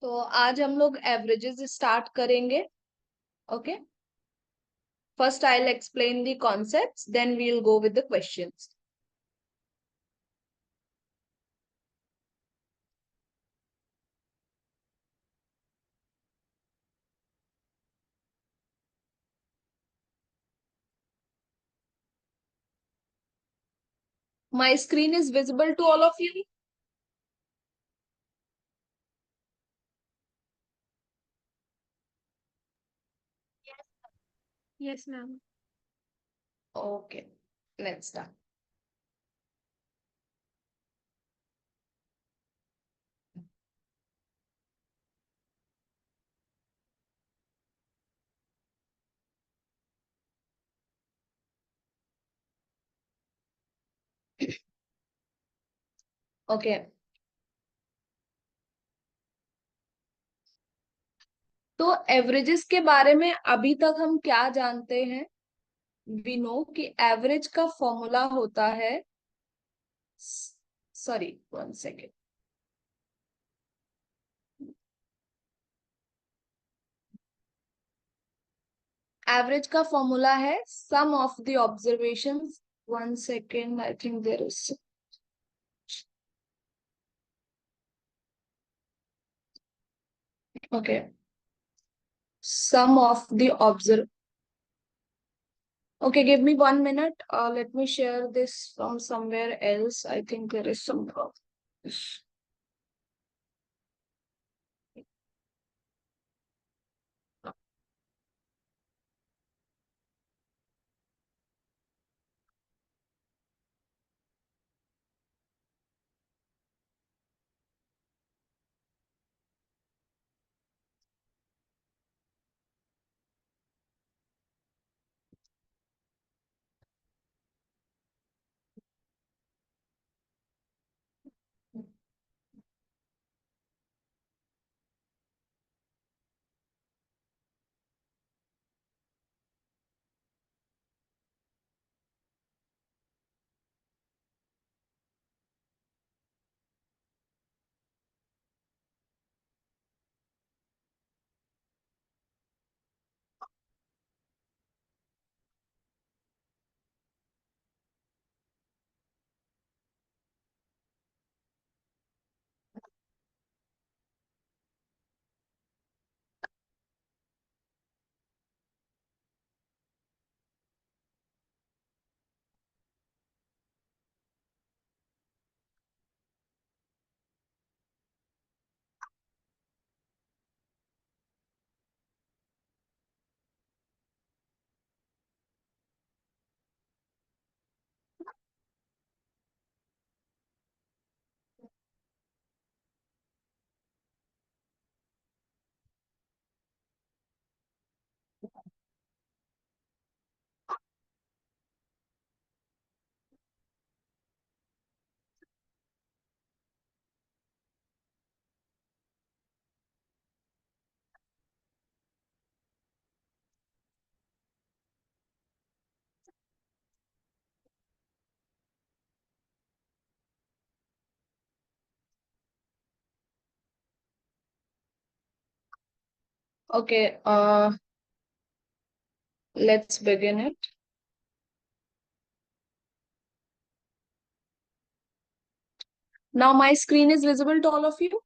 तो आज हम लोग एवरेजेस स्टार्ट करेंगे. Okay. First I will explain the concepts, then we will go with the questions. My screen is visible to all of you. Yes, ma'am. Okay, let's start. Okay, तो averages के बारे में अभी तक हम क्या जानते हैं? वी नो कि एवरेज का फॉर्मूला होता है. Sorry, one second. एवरेज का फॉर्मूला है sum of the observations. One second, I think there is. Okay. Sum of the observe. Okay, give me 1 minute. Let me share this from somewhere else. I think there is some problem. Okay, let's begin it. Now my screen is visible to all of you.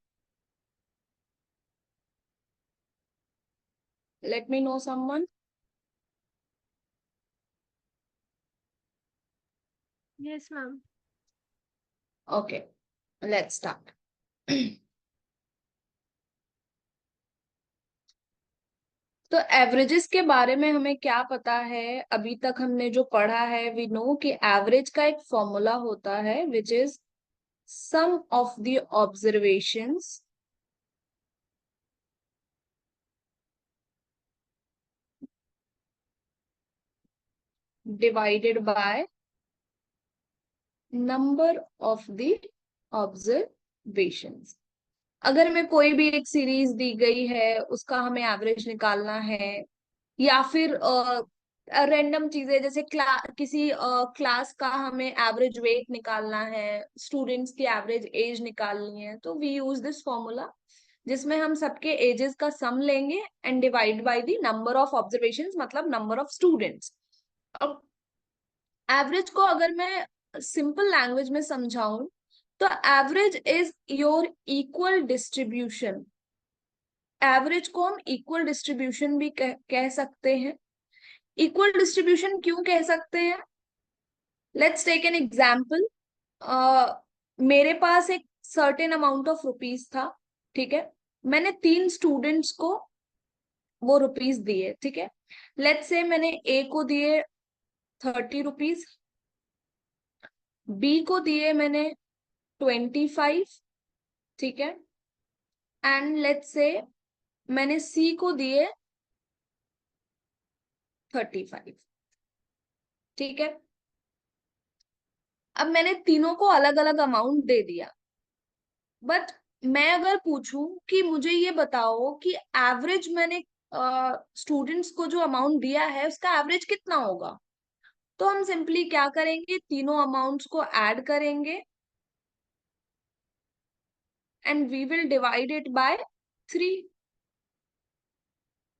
Let me know someone. Yes, ma'am. Okay, let's start. तो averages के बारे में हमें क्या पता है? अभी तक हमने जो पढ़ा है, वी नो कि एवरेज का एक फॉर्मूला होता है which is sum of the observations divided by number of the observations. अगर हमें कोई भी एक सीरीज दी गई है, उसका हमें एवरेज निकालना है, या फिर रैंडम चीजें जैसे किसी क्लास का हमें एवरेज वेट निकालना है, स्टूडेंट्स की एवरेज एज निकालनी है, तो वी यूज दिस फॉर्मूला जिसमें हम सबके एजेस का सम लेंगे and divide by the number of observations, मतलब नंबर ऑफ स्टूडेंट्स। अब एवरेज को अगर मैं सिंपल लैंग्वेज में समझाऊं तो average is your equal distribution. Average को हम इक्वल डिस्ट्रीब्यूशन भी कह सकते हैं। इक्वल डिस्ट्रीब्यूशन क्यों कह सकते हैं? Let's take an example. मेरे पास एक सर्टेन अमाउंट ऑफ रुपीज था, ठीक है। मैंने 3 स्टूडेंट्स को वो रुपीज दिए, ठीक है। लेट्स से मैंने ए को दिए 30 रुपीज, बी को दिए मैंने 25, ठीक है, एंड लेट्स से मैंने सी को दिए 35, ठीक है। अब मैंने तीनों को अलग अलग अमाउंट दे दिया, बट मैं अगर पूछूं कि मुझे ये बताओ कि एवरेज मैंने स्टूडेंट्स को जो अमाउंट दिया है उसका एवरेज कितना होगा, तो हम सिंपली क्या करेंगे, तीनों अमाउंट्स को ऐड करेंगे and we will divide it by 3।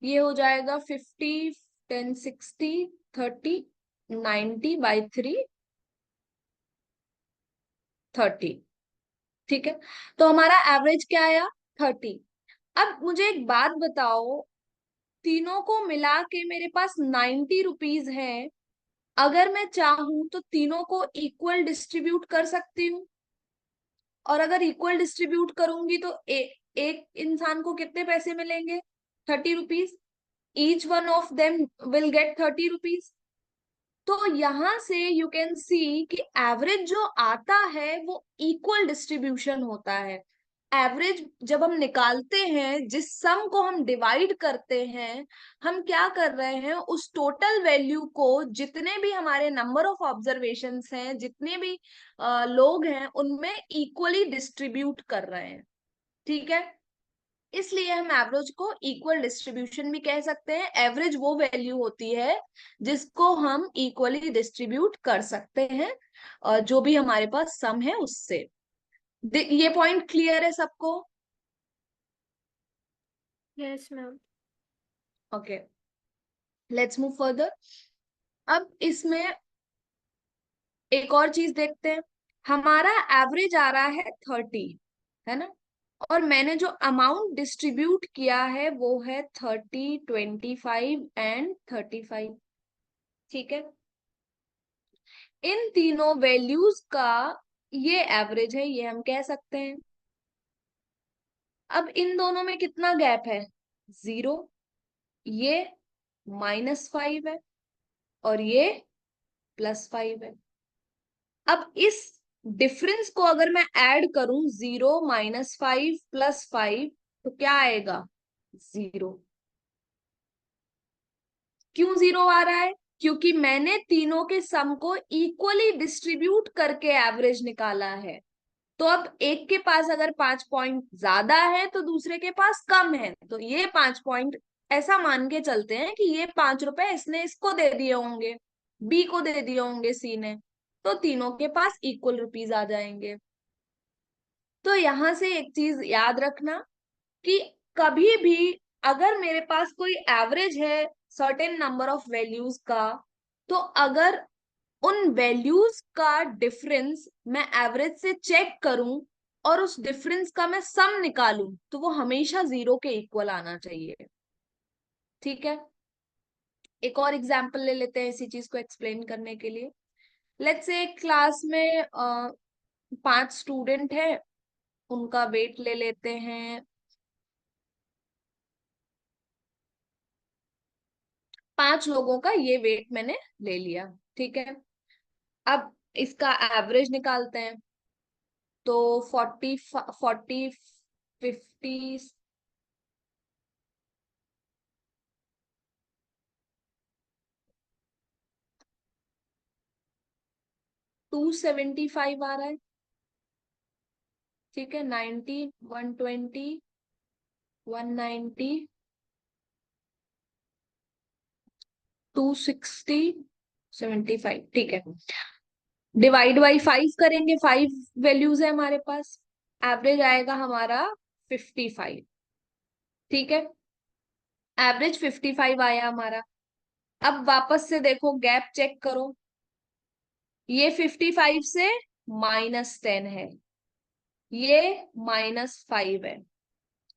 ये हो जाएगा 50, 10, 60, 30, 90/3, 30, ठीक है। तो हमारा एवरेज क्या आया? 30। अब मुझे एक बात बताओ, तीनों को मिला के मेरे पास 90 रुपीज है। अगर मैं चाहूं तो तीनों को इक्वल डिस्ट्रीब्यूट कर सकती हूँ, और अगर इक्वल डिस्ट्रीब्यूट करूंगी तो एक इंसान को कितने पैसे मिलेंगे? 30 rupees. Each one of them will get 30 rupees. तो यहां से यू कैन सी कि एवरेज जो आता है वो इक्वल डिस्ट्रीब्यूशन होता है। एवरेज जब हम निकालते हैं, जिस सम को हम डिवाइड करते हैं, हम क्या कर रहे हैं, उस टोटल वैल्यू को जितने भी हमारे नंबर ऑफ ऑब्जर्वेशंस हैं, जितने भी लोग हैं, उनमें इक्वली डिस्ट्रीब्यूट कर रहे हैं, ठीक है। इसलिए हम एवरेज को इक्वल डिस्ट्रीब्यूशन भी कह सकते हैं। एवरेज वो वैल्यू होती है जिसको हम इक्वली डिस्ट्रीब्यूट कर सकते हैं, जो भी हमारे पास सम है उससे। ये पॉइंट क्लियर है सबको? Yes, ma'am. Okay, let's move further. अब इसमें एक और चीज देखते हैं। हमारा एवरेज आ रहा है 30, है ना, और मैंने जो अमाउंट डिस्ट्रीब्यूट किया है वो है 30, 25 एंड 35, ठीक है। इन तीनों वैल्यूज का ये एवरेज है, ये हम कह सकते हैं। अब इन दोनों में कितना गैप है? 0। ये -5 है और ये +5 है। अब इस डिफरेंस को अगर मैं ऐड करूं, 0, -5, +5, तो क्या आएगा? 0। क्यों 0 आ रहा है? क्योंकि मैंने तीनों के सम को इक्वली डिस्ट्रीब्यूट करके एवरेज निकाला है। तो अब एक के पास अगर 5 पॉइंट ज्यादा है तो दूसरे के पास कम है, तो ये 5 पॉइंट ऐसा मान के चलते हैं कि ये 5 रुपए इसने इसको दे दिए होंगे, बी को दे दिए होंगे सी ने, तो तीनों के पास इक्वल रुपीज आ जाएंगे। तो यहां से एक चीज याद रखना कि कभी भी अगर मेरे पास कोई एवरेज है सर्टेन नंबर ऑफ वैल्यूज का, तो अगर उन वैल्यूज का डिफरेंस मैं एवरेज से चेक करूं और उस डिफरेंस का मैं सम निकालूं, तो वो हमेशा 0 के इक्वल आना चाहिए, ठीक है। एक और एग्जांपल ले लेते हैं इसी चीज को एक्सप्लेन करने के लिए। लेट्स से क्लास में 5 स्टूडेंट है, उनका वेट ले लेते हैं। 5 लोगों का ये वेट मैंने ले लिया, ठीक है। अब इसका एवरेज निकालते हैं। तो 40, 50, 275 आ रहा है, ठीक है। 90, 120, 190, 260, 75, ठीक है। डिवाइड बाई 5 करेंगे, 5 वैल्यूज है हमारे पास, एवरेज आएगा हमारा 55। ठीक है, एवरेज 55 आया हमारा। अब वापस से देखो, गैप चेक करो, ये 55 से -10 है, ये -5 है,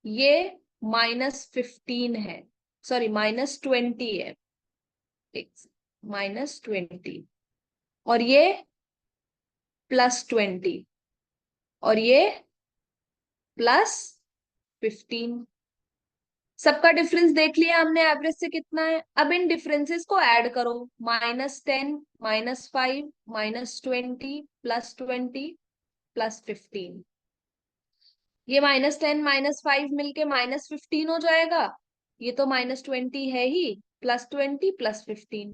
ये -15 है, सॉरी -20 है, -20, और ये +20, और ये +15। सबका डिफरेंस देख लिया हमने, एवरेज से कितना है। अब इन डिफरेंसेस को ऐड करो, -10, -5, -20, +20, +15। ये -10 -5 मिलके -15 हो जाएगा। ये तो -20 है ही, +20, +15,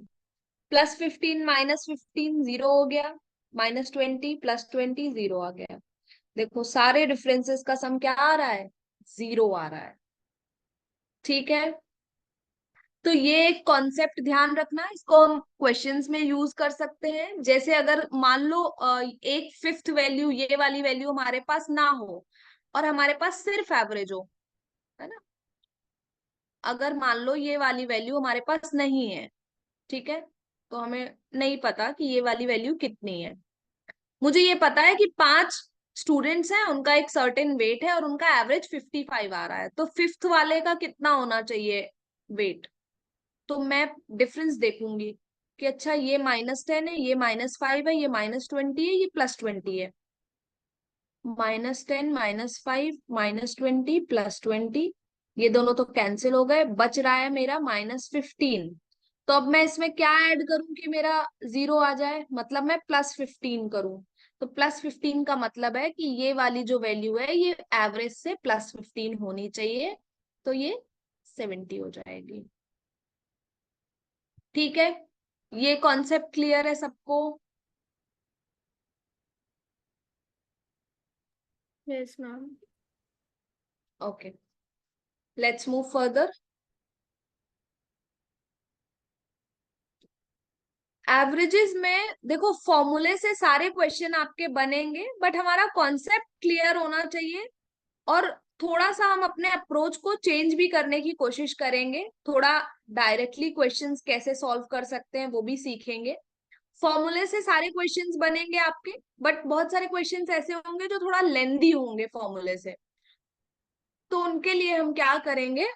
+15 -15 0 हो गया, -20 +20 0 आ गया। देखो सारे डिफरेंसेस का सम क्या आ रहा है, 0 आ रहा है। ठीक है, तो ये एक कॉन्सेप्ट ध्यान रखना, इसको हम क्वेश्चंस में यूज कर सकते हैं। जैसे अगर मान लो एक फिफ्थ वैल्यू, ये वाली वैल्यू हमारे पास ना हो और हमारे पास सिर्फ एवरेज हो, है ना। अगर मान लो ये वाली वैल्यू हमारे पास नहीं है, ठीक है, तो हमें नहीं पता कि ये वाली वैल्यू कितनी है। मुझे ये पता है कि 5 स्टूडेंट्स हैं, उनका एक सर्टेन वेट है और उनका एवरेज 55 आ रहा है, तो फिफ्थ वाले का कितना होना चाहिए वेट। तो मैं डिफरेंस देखूंगी कि अच्छा ये -10 है, ये -5 है, ये -20 है, ये +20 है। -10 -5 -20 +20, ये दोनों तो कैंसिल हो गए, बच रहा है मेरा -15। तो अब मैं इसमें क्या ऐड करूं कि मेरा 0 आ जाए, मतलब मैं +15 करूं। तो +15 का मतलब है कि ये वाली जो वैल्यू है ये एवरेज से +15 होनी चाहिए, तो ये 70 हो जाएगी। ठीक है, ये कॉन्सेप्ट क्लियर है सबको। Yes, ma'am. Okay, let's move further. Averages में देखो, फॉर्मूले से सारे क्वेश्चन आपके बनेंगे, बट हमारा कॉन्सेप्ट क्लियर होना चाहिए। और थोड़ा सा हम अपने अप्रोच को चेंज भी करने की कोशिश करेंगे, थोड़ा डायरेक्टली क्वेश्चंस कैसे सॉल्व कर सकते हैं वो भी सीखेंगे। फॉर्मूले से सारे क्वेश्चंस बनेंगे आपके, बट बहुत सारे क्वेश्चंस ऐसे होंगे जो थोड़ा लेंदी होंगे फॉर्मूले से, तो उनके लिए हम क्या करेंगे,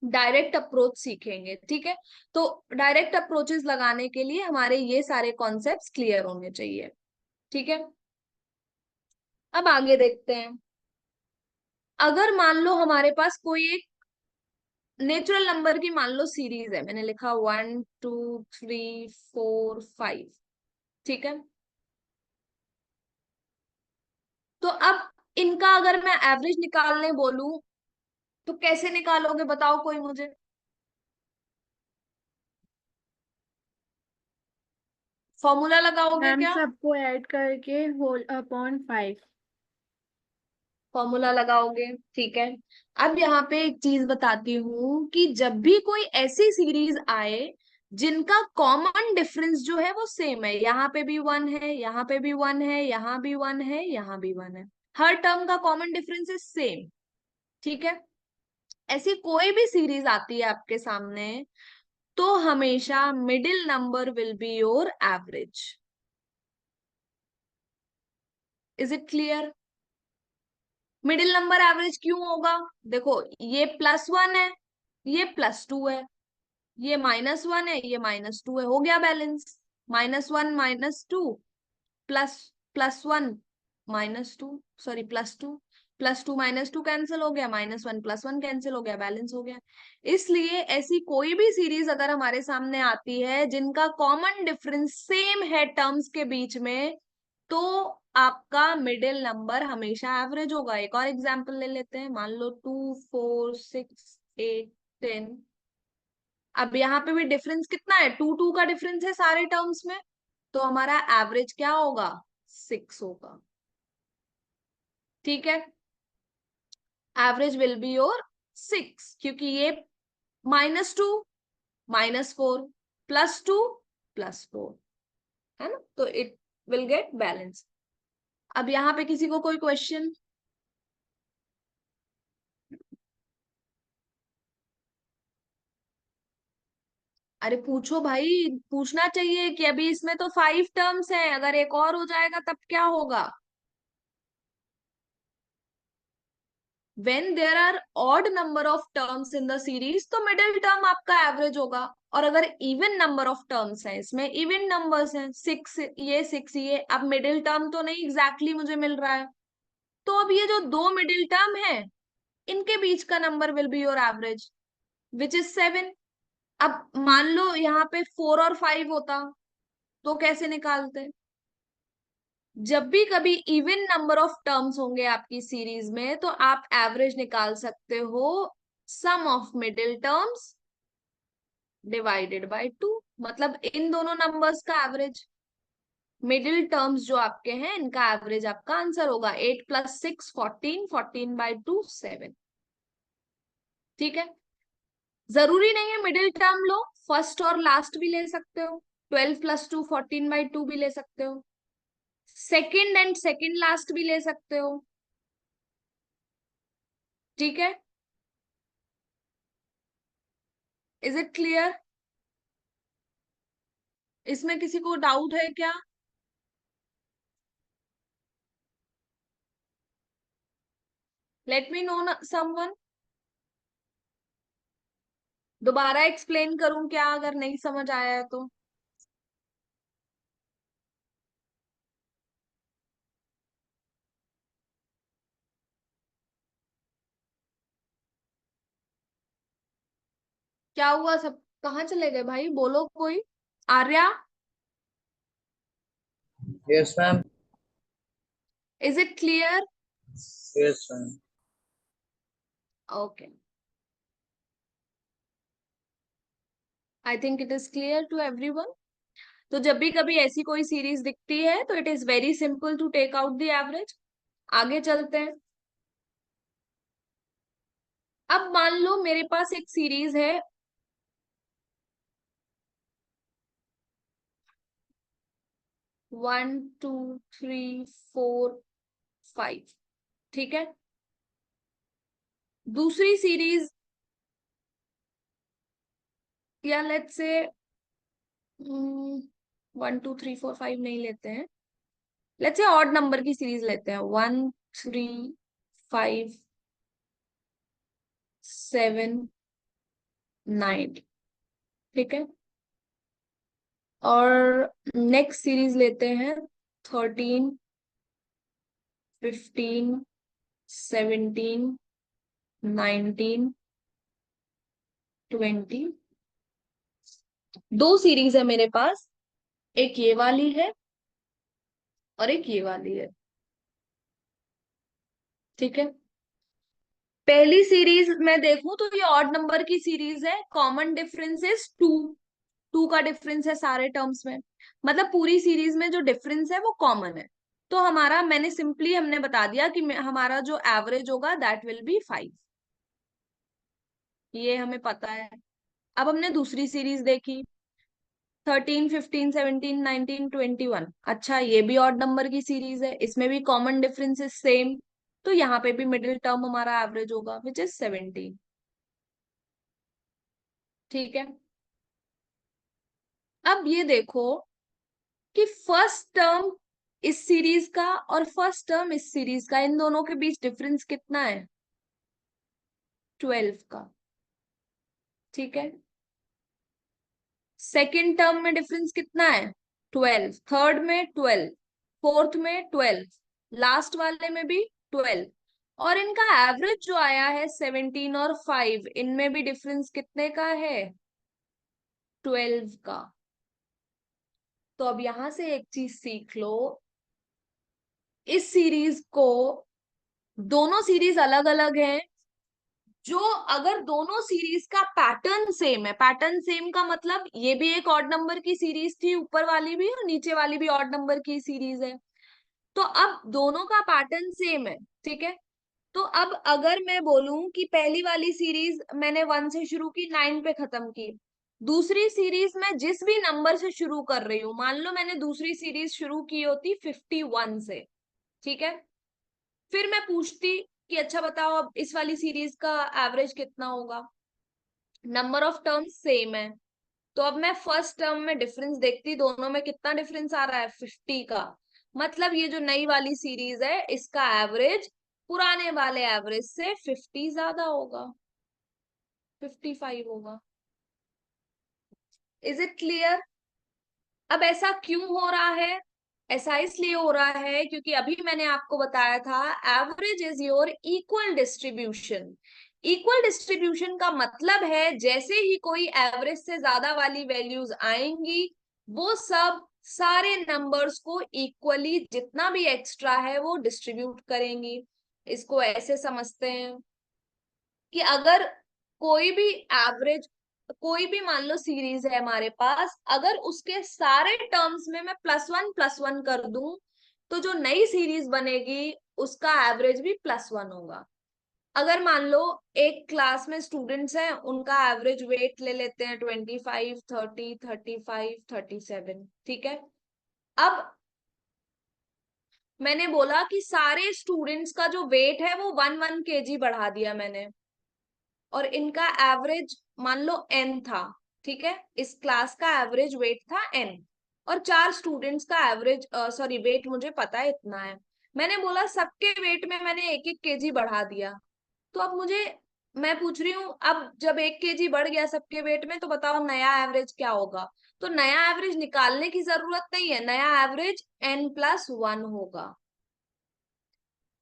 डायरेक्ट अप्रोच सीखेंगे। ठीक है, तो डायरेक्ट अप्रोचेस लगाने के लिए हमारे ये सारे कॉन्सेप्ट्स क्लियर होने चाहिए। ठीक है, अब आगे देखते हैं। अगर मान लो हमारे पास कोई एक नेचुरल नंबर की मान लो सीरीज है, मैंने लिखा 1 2 3 4 5, ठीक है। तो अब इनका अगर मैं एवरेज निकालने बोलूं तो कैसे निकालोगे, बताओ कोई मुझे। फॉर्मूला लगाओगे मैम क्या, सबको ऐड करके होल अपॉन 5। फॉर्मूला लगाओगे, ठीक है। अब यहाँ पे एक चीज बताती हूँ कि जब भी कोई ऐसी सीरीज आए जिनका कॉमन डिफरेंस जो है वो सेम है, यहाँ पे भी 1 है, यहाँ पे भी 1 है, यहाँ भी 1 है, यहाँ भी 1 है, हर टर्म का कॉमन डिफरेंस इज सेम, ठीक है। ऐसी कोई भी सीरीज आती है आपके सामने, तो हमेशा middle number will be your average. Is it clear. Middle number average क्यों होगा, देखो ये +1 है, ये +2 है, ये -1 है, ये -2 है, हो गया बैलेंस। -1 -2 प्लस +1 -2, सॉरी +2, +2 -2 कैंसिल हो गया, -1 +1 कैंसिल हो गया, बैलेंस हो गया। इसलिए ऐसी कोई भी सीरीज अगर हमारे सामने आती है जिनका कॉमन डिफरेंस सेम है टर्म्स के बीच में, तो आपका मिडिल नंबर हमेशा एवरेज होगा। एक और एग्जांपल ले लेते हैं, मान लो 2 4 6 8 10। अब यहाँ पे भी डिफरेंस कितना है, 2 का डिफरेंस है सारे टर्म्स में, तो हमारा एवरेज क्या होगा, 6 होगा। ठीक है, एवरेज विल बी योर 6, क्योंकि ये -2 -4 +2 +4 है ना, तो इट विल गेट बैलेंस। अब यहाँ पे किसी को कोई क्वेश्चन। अरे पूछो भाई, पूछना चाहिए कि अभी इसमें तो 5 टर्म्स हैं, अगर एक और हो जाएगा तब क्या होगा। When there are odd number of terms in the series तो मिडिल टर्म आपका एवरेज होगा। और अगर इवन नंबर ऑफ टर्म्स हैं, इसमें इवन नंबर्स हैं, 6 ये अब मिडिल टर्म तो नहीं एग्जैक्टली exactly मुझे मिल रहा है, तो अब ये जो दो मिडिल टर्म है इनके बीच का number will be your average, which is 7। अब मान लो यहाँ पे 4 और 5 होता तो कैसे निकालते। जब भी कभी इवन नंबर ऑफ टर्म्स होंगे आपकी सीरीज में तो आप एवरेज निकाल सकते हो sum of middle terms divided by 2, मतलब इन दोनों नंबर्स का एवरेज। मिडिल टर्म्स जो आपके हैं इनका एवरेज आपका आंसर होगा 8 + 6 14, 14/2 7। ठीक है, जरूरी नहीं है मिडिल टर्म लो, फर्स्ट और लास्ट भी ले सकते हो। 12 + 2 14/2 भी ले सकते हो, सेकेंड एंड सेकेंड लास्ट भी ले सकते हो। ठीक है, इज इट क्लियर? इसमें किसी को डाउट है क्या? Let me know someone. दोबारा एक्सप्लेन करूं क्या अगर नहीं समझ आया है तो? क्या हुआ, सब कहाँ चले गए भाई, बोलो कोई। Arya, Yes, ma'am. Is it clear? Yes, ma'am. Okay, I think it is clear to everyone. तो जब भी कभी ऐसी कोई सीरीज दिखती है तो it is very simple to take out the average. आगे चलते हैं। अब मान लो मेरे पास एक सीरीज है 1 2 3 4 5। ठीक है, दूसरी सीरीज, या लेट्स से 1 2 3 4 5 नहीं लेते हैं, लेट्स से ऑड नंबर की सीरीज लेते हैं 1 3 5 7 9। ठीक है, और नेक्स्ट सीरीज लेते हैं 13 15 17 19 20। दो सीरीज है मेरे पास, एक ये वाली है और एक ये वाली है। ठीक है, पहली सीरीज मैं देखूं तो ये ऑड नंबर की सीरीज है, कॉमन डिफरेंस इज 2। 2 का डिफरेंस है सारे टर्म्स में, मतलब पूरी सीरीज में जो डिफरेंस है वो कॉमन है। तो हमारा, मैंने सिंपली हमने बता दिया कि हमारा जो एवरेज होगा दैट विल बी 5। ये हमें पता है। अब हमने दूसरी सीरीज देखी 13 15 17 19 21। अच्छा, ये भी ऑड नंबर की सीरीज है, इसमें भी कॉमन डिफरेंस इज सेम, तो यहाँ पे भी मिडिल टर्म हमारा एवरेज होगा विच इज 17। ठीक है, अब ये देखो कि फर्स्ट टर्म इस सीरीज का और फर्स्ट टर्म इस सीरीज का, इन दोनों के बीच डिफरेंस कितना है? 12 का। ठीक है, सेकेंड टर्म में डिफरेंस कितना है? 12, थर्ड में 12, फोर्थ में 12, लास्ट वाले में भी 12। और इनका एवरेज जो आया है 17 और 5, इनमें भी डिफरेंस कितने का है? 12 का। तो अब यहां से एक चीज सीख लो, इस सीरीज को, दोनों सीरीज अलग अलग हैं, जो अगर दोनों सीरीज का पैटर्न सेम है, पैटर्न सेम का मतलब ये भी एक ऑड नंबर की सीरीज थी, ऊपर वाली भी और नीचे वाली भी ऑड नंबर की सीरीज है, तो अब दोनों का पैटर्न सेम है। ठीक है, तो अब अगर मैं बोलूं कि पहली वाली सीरीज मैंने 1 से शुरू की, 9 पे खत्म की, दूसरी सीरीज मैं जिस भी नंबर से शुरू कर रही हूं, मान लो मैंने दूसरी सीरीज शुरू की होती 51 से। ठीक है, फिर मैं पूछती कि अच्छा बताओ अब इस वाली सीरीज का एवरेज कितना होगा, नंबर ऑफ टर्म्स सेम है, तो अब मैं फर्स्ट टर्म में डिफरेंस देखती, दोनों में कितना डिफरेंस आ रहा है, 50 का। मतलब ये जो नई वाली सीरीज है इसका एवरेज पुराने वाले एवरेज से 50 ज्यादा होगा, 55 होगा। Is it clear? अब ऐसा क्यों हो रहा है? ऐसा इसलिए हो रहा है क्योंकि अभी मैंने आपको बताया था average is your equal distribution. Equal distribution का मतलब है जैसे ही कोई एवरेज से ज्यादा वाली वैल्यूज आएंगी वो सब सारे नंबर्स को इक्वली जितना भी एक्स्ट्रा है वो डिस्ट्रीब्यूट करेंगी। इसको ऐसे समझते हैं कि अगर कोई भी एवरेज, कोई भी मान लो सीरीज है हमारे पास, अगर उसके सारे टर्म्स में मैं +1 कर दूं तो जो नई सीरीज बनेगी उसका एवरेज भी +1 होगा। अगर मान लो एक क्लास में स्टूडेंट्स हैं, उनका एवरेज वेट ले लेते हैं 25, 30, 35, 37, ठीक है। अब मैंने बोला कि सारे स्टूडेंट्स का जो वेट है वो 1 kg बढ़ा दिया मैंने, और इनका एवरेज मान लो n था, ठीक है। इस क्लास का एवरेज वेट था n, और 4 स्टूडेंट्स का एवरेज सॉरी वेट मुझे पता है इतना है। मैंने बोला सबके वेट में मैंने 1-1 kg बढ़ा दिया। तो अब मुझे, मैं पूछ रही हूँ अब जब 1 kg बढ़ गया सबके वेट में तो बताओ नया एवरेज क्या होगा? तो नया एवरेज निकालने की जरूरत नहीं है, नया एवरेज n+1 होगा।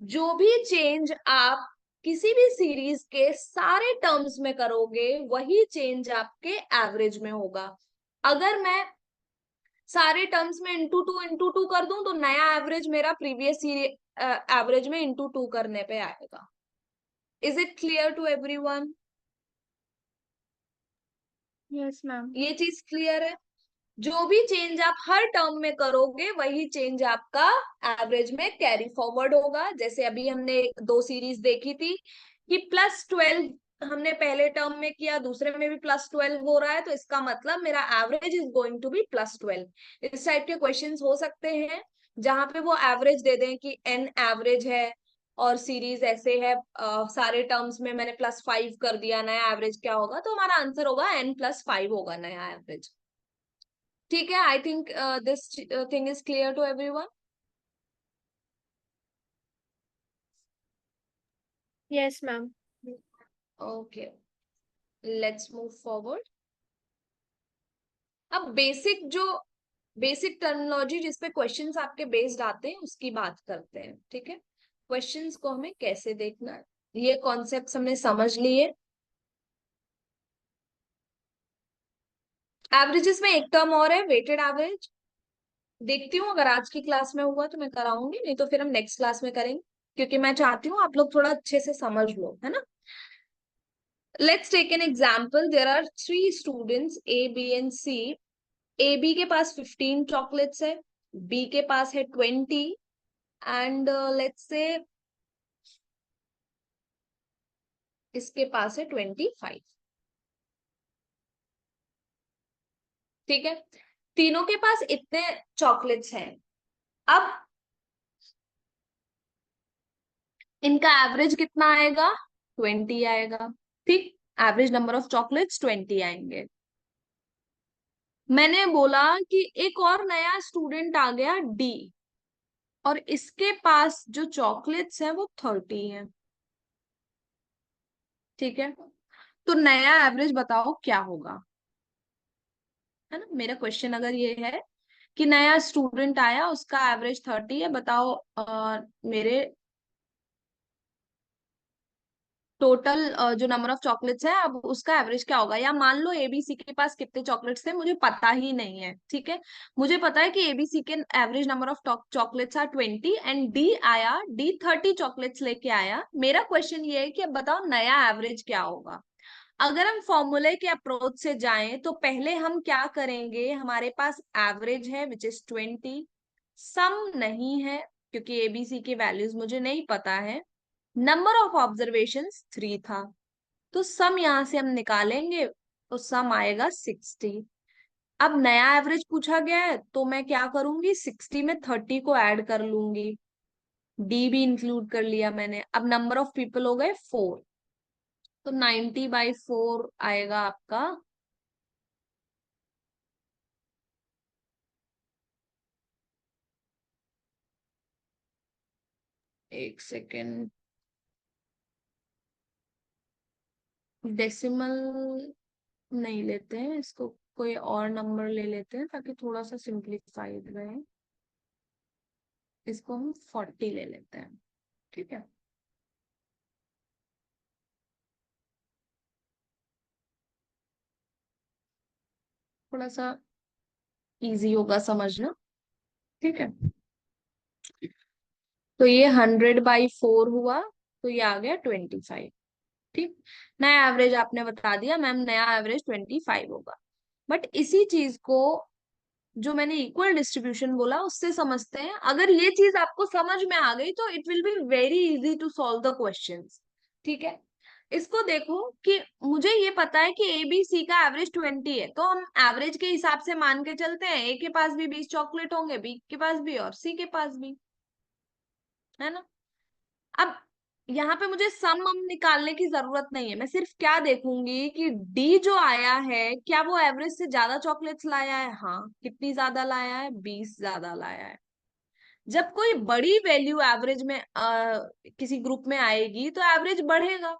जो भी चेंज आप किसी भी सीरीज के सारे टर्म्स में करोगे वही चेंज आपके एवरेज में होगा। अगर मैं सारे टर्म्स में इंटू टू कर दूं तो नया एवरेज मेरा प्रीवियस एवरेज में इंटू 2 करने पे आएगा। Is it clear to everyone? Yes, ma'am. ये चीज क्लियर है? जो भी चेंज आप हर टर्म में करोगे वही चेंज आपका एवरेज में कैरी फॉरवर्ड होगा। जैसे अभी हमने 2 सीरीज देखी थी कि +12 हमने पहले टर्म में किया, दूसरे में भी +12 हो रहा है, तो इसका मतलब मेरा average is going to be +12। इस टाइप के क्वेश्चंस हो सकते हैं जहां पे वो एवरेज दे दें कि n एवरेज है और सीरीज ऐसे है, सारे टर्म्स में मैंने +5 कर दिया, नया एवरेज क्या होगा? तो हमारा आंसर होगा n+5 होगा नया एवरेज। ठीक है, I think this thing is clear to everyone. Yes, ma'am. Okay, let's move forward. अब बेसिक टर्मिनोलॉजी जिसपे क्वेश्चंस आपके बेस्ड आते हैं उसकी बात करते हैं, ठीक है। क्वेश्चंस को हमें कैसे देखना है, ये कॉन्सेप्ट हमने समझ लिए। एवरेजेस में एक टर्म और है, वेटेड एवरेज। देखती हूँ अगर आज की क्लास में हुआ तो मैं कराऊंगी, नहीं तो फिर हम नेक्स्ट क्लास में करेंगे, क्योंकि मैं चाहती हूँ आप लोग थोड़ा अच्छे से समझ लो, है ना। Let's take an example. There are 3 students A, B and C. A, B के पास 15 चॉकलेट्स है, B के पास है 20 एंड लेट्स से इसके पास है 25, ठीक है। तीनों के पास इतने चॉकलेट्स हैं। अब इनका एवरेज कितना आएगा? 20 आएगा, ठीक। एवरेज नंबर ऑफ चॉकलेट्स 20 आएंगे। मैंने बोला कि एक और नया स्टूडेंट आ गया D, और इसके पास जो चॉकलेट्स हैं वो 30 हैं, ठीक है। तो नया एवरेज बताओ क्या होगा, है ना। मेरा क्वेश्चन अगर ये है कि नया स्टूडेंट आया उसका एवरेज 30 है, बताओ मेरे टोटल जो नंबर ऑफ चॉकलेट्स है अब उसका एवरेज क्या होगा। या मान लो एबीसी के पास कितने चॉकलेट्स थे मुझे पता ही नहीं है, ठीक है। मुझे पता है कि एबीसी के average number of chocolates are 20 and D 30 chocolates लेके आया। मेरा क्वेश्चन ये है कि अब बताओ नया एवरेज क्या होगा। अगर हम फॉर्मूले के अप्रोच से जाएं तो पहले हम क्या करेंगे, हमारे पास एवरेज है विच इज 20, सम नहीं है क्योंकि एबीसी की वैल्यूज मुझे नहीं पता है, नंबर ऑफ ऑब्जर्वेशंस 3 था, तो सम यहां से हम निकालेंगे तो सम आएगा 60। अब नया एवरेज पूछा गया है तो मैं क्या करूंगी, 60 में 30 को ऐड कर लूंगी, डी भी इंक्लूड कर लिया मैंने। अब नंबर ऑफ पीपल हो गए 4, तो 90/4 आएगा आपका एक सेकेंड, डेसिमल नहीं लेते हैं इसको, कोई और नंबर ले लेते हैं ताकि थोड़ा सा सिंप्लीफाइड रहे। इसको हम 40 ले लेते हैं, ठीक है। थोड़ा सा इजी होगा समझना, ठीक है। तो ये 100/4 हुआ, तो ये आ गया 25, ठीक। नया एवरेज आपने बता दिया मैम, नया एवरेज 25 होगा। बट इसी चीज को जो मैंने इक्वल डिस्ट्रीब्यूशन बोला उससे समझते हैं। अगर ये चीज आपको समझ में आ गई तो it will be very easy to solve the questions, ठीक है। इसको देखो कि मुझे ये पता है कि ए बी सी का एवरेज 20 है, तो हम एवरेज के हिसाब से मान के चलते हैं, ए के पास भी 20 चॉकलेट होंगे, बी के पास भी और सी के पास भी, है ना। अब यहाँ पे मुझे सम निकालने की जरूरत नहीं है, मैं सिर्फ क्या देखूंगी कि डी जो आया है क्या वो एवरेज से ज्यादा चॉकलेट्स लाया है, हाँ कितनी ज्यादा लाया है, 20 ज्यादा लाया है। जब कोई बड़ी वैल्यू एवरेज में किसी ग्रुप में आएगी तो एवरेज बढ़ेगा।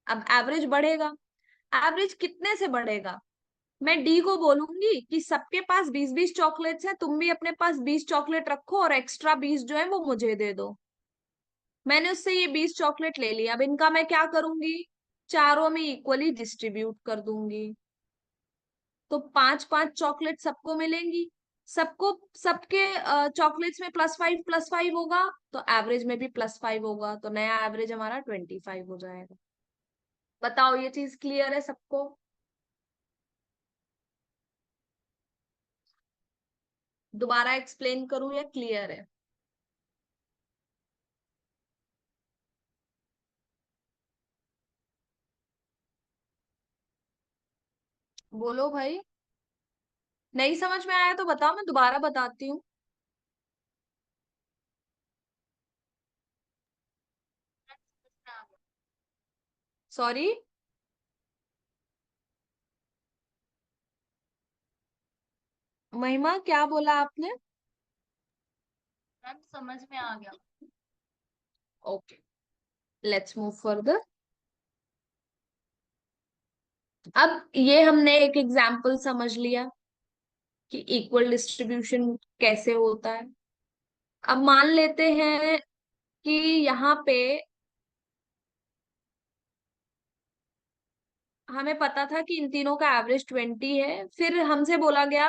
अब एवरेज बढ़ेगा, एवरेज कितने से बढ़ेगा, मैं डी को बोलूंगी कि सबके पास 20-20 चॉकलेट्स हैं, तुम भी अपने पास 20 चॉकलेट रखो और एक्स्ट्रा 20 जो है वो मुझे दे दो। मैंने उससे ये 20 चॉकलेट ले लिया, अब इनका मैं क्या करूंगी, चारों में इक्वली डिस्ट्रीब्यूट कर दूंगी। तो 5-5 चॉकलेट सबको मिलेंगी, सबको सबके चॉकलेट्स में +5 +5 होगा, तो एवरेज में भी +5 होगा, तो नया एवरेज हमारा 25 हो जाएगा। बताओ ये चीज क्लियर है सबको? दोबारा एक्सप्लेन करूं या क्लियर है? बोलो भाई, नहीं समझ में आया तो बताओ, मैं दोबारा बताती हूँ। सॉरी, महिमा क्या बोला आपने? मैम समझ में आ गया। Okay, let's move further. अब ये हमने एक एग्जाम्पल समझ लिया कि इक्वल डिस्ट्रीब्यूशन कैसे होता है। अब मान लेते हैं कि यहाँ पे हमें पता था कि इन तीनों का एवरेज 20 है, फिर हमसे बोला गया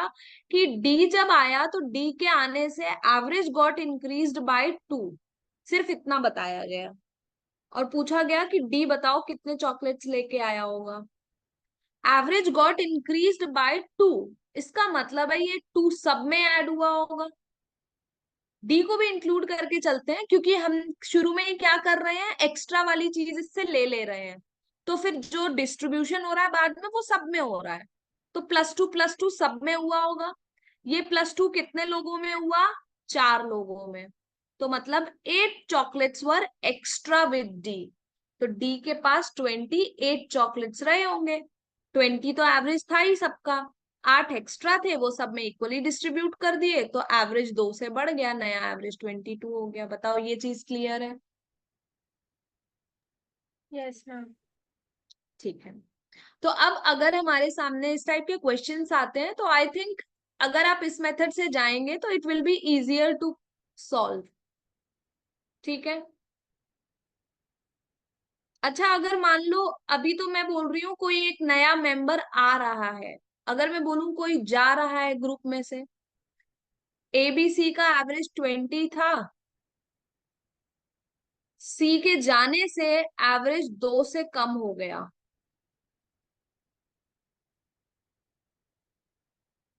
कि डी जब आया तो डी के आने से एवरेज गॉट इंक्रीज्ड बाय 2, सिर्फ इतना बताया गया। और पूछा गया कि डी बताओ कितने चॉकलेट्स लेके आया होगा। एवरेज गॉट इंक्रीज्ड बाय 2, इसका मतलब है ये 2 सब में ऐड हुआ होगा। डी को भी इंक्लूड करके चलते हैं क्योंकि हम शुरू में ही क्या कर रहे हैं, एक्स्ट्रा वाली चीज इससे ले ले रहे हैं। तो फिर जो डिस्ट्रीब्यूशन हो रहा है बाद में वो सब में हो रहा है, तो +2 +2 सब में हुआ होगा। ये +2 कितने लोगों में हुआ, 4 लोगों में। तो मतलब 8 chocolates were extra with D, तो डी के पास 28 चॉकलेट्स रहे होंगे। 20 तो एवरेज था ही सबका, 8 एक्स्ट्रा थे, वो सब में इक्वली डिस्ट्रीब्यूट कर दिए, तो एवरेज 2 से बढ़ गया, नया एवरेज 22 हो गया। बताओ ये चीज क्लियर है? Yes ma'am. ठीक है। तो अब अगर हमारे सामने इस टाइप के क्वेश्चंस आते हैं तो आई थिंक अगर आप इस मेथड से जाएंगे तो it will be easier to solve, ठीक है। अच्छा, अगर मान लो अभी तो मैं बोल रही हूँ कोई एक नया मेंबर आ रहा है, अगर मैं बोलूं कोई जा रहा है ग्रुप में से, ABC का एवरेज 20 था, सी के जाने से एवरेज 2 से कम हो गया,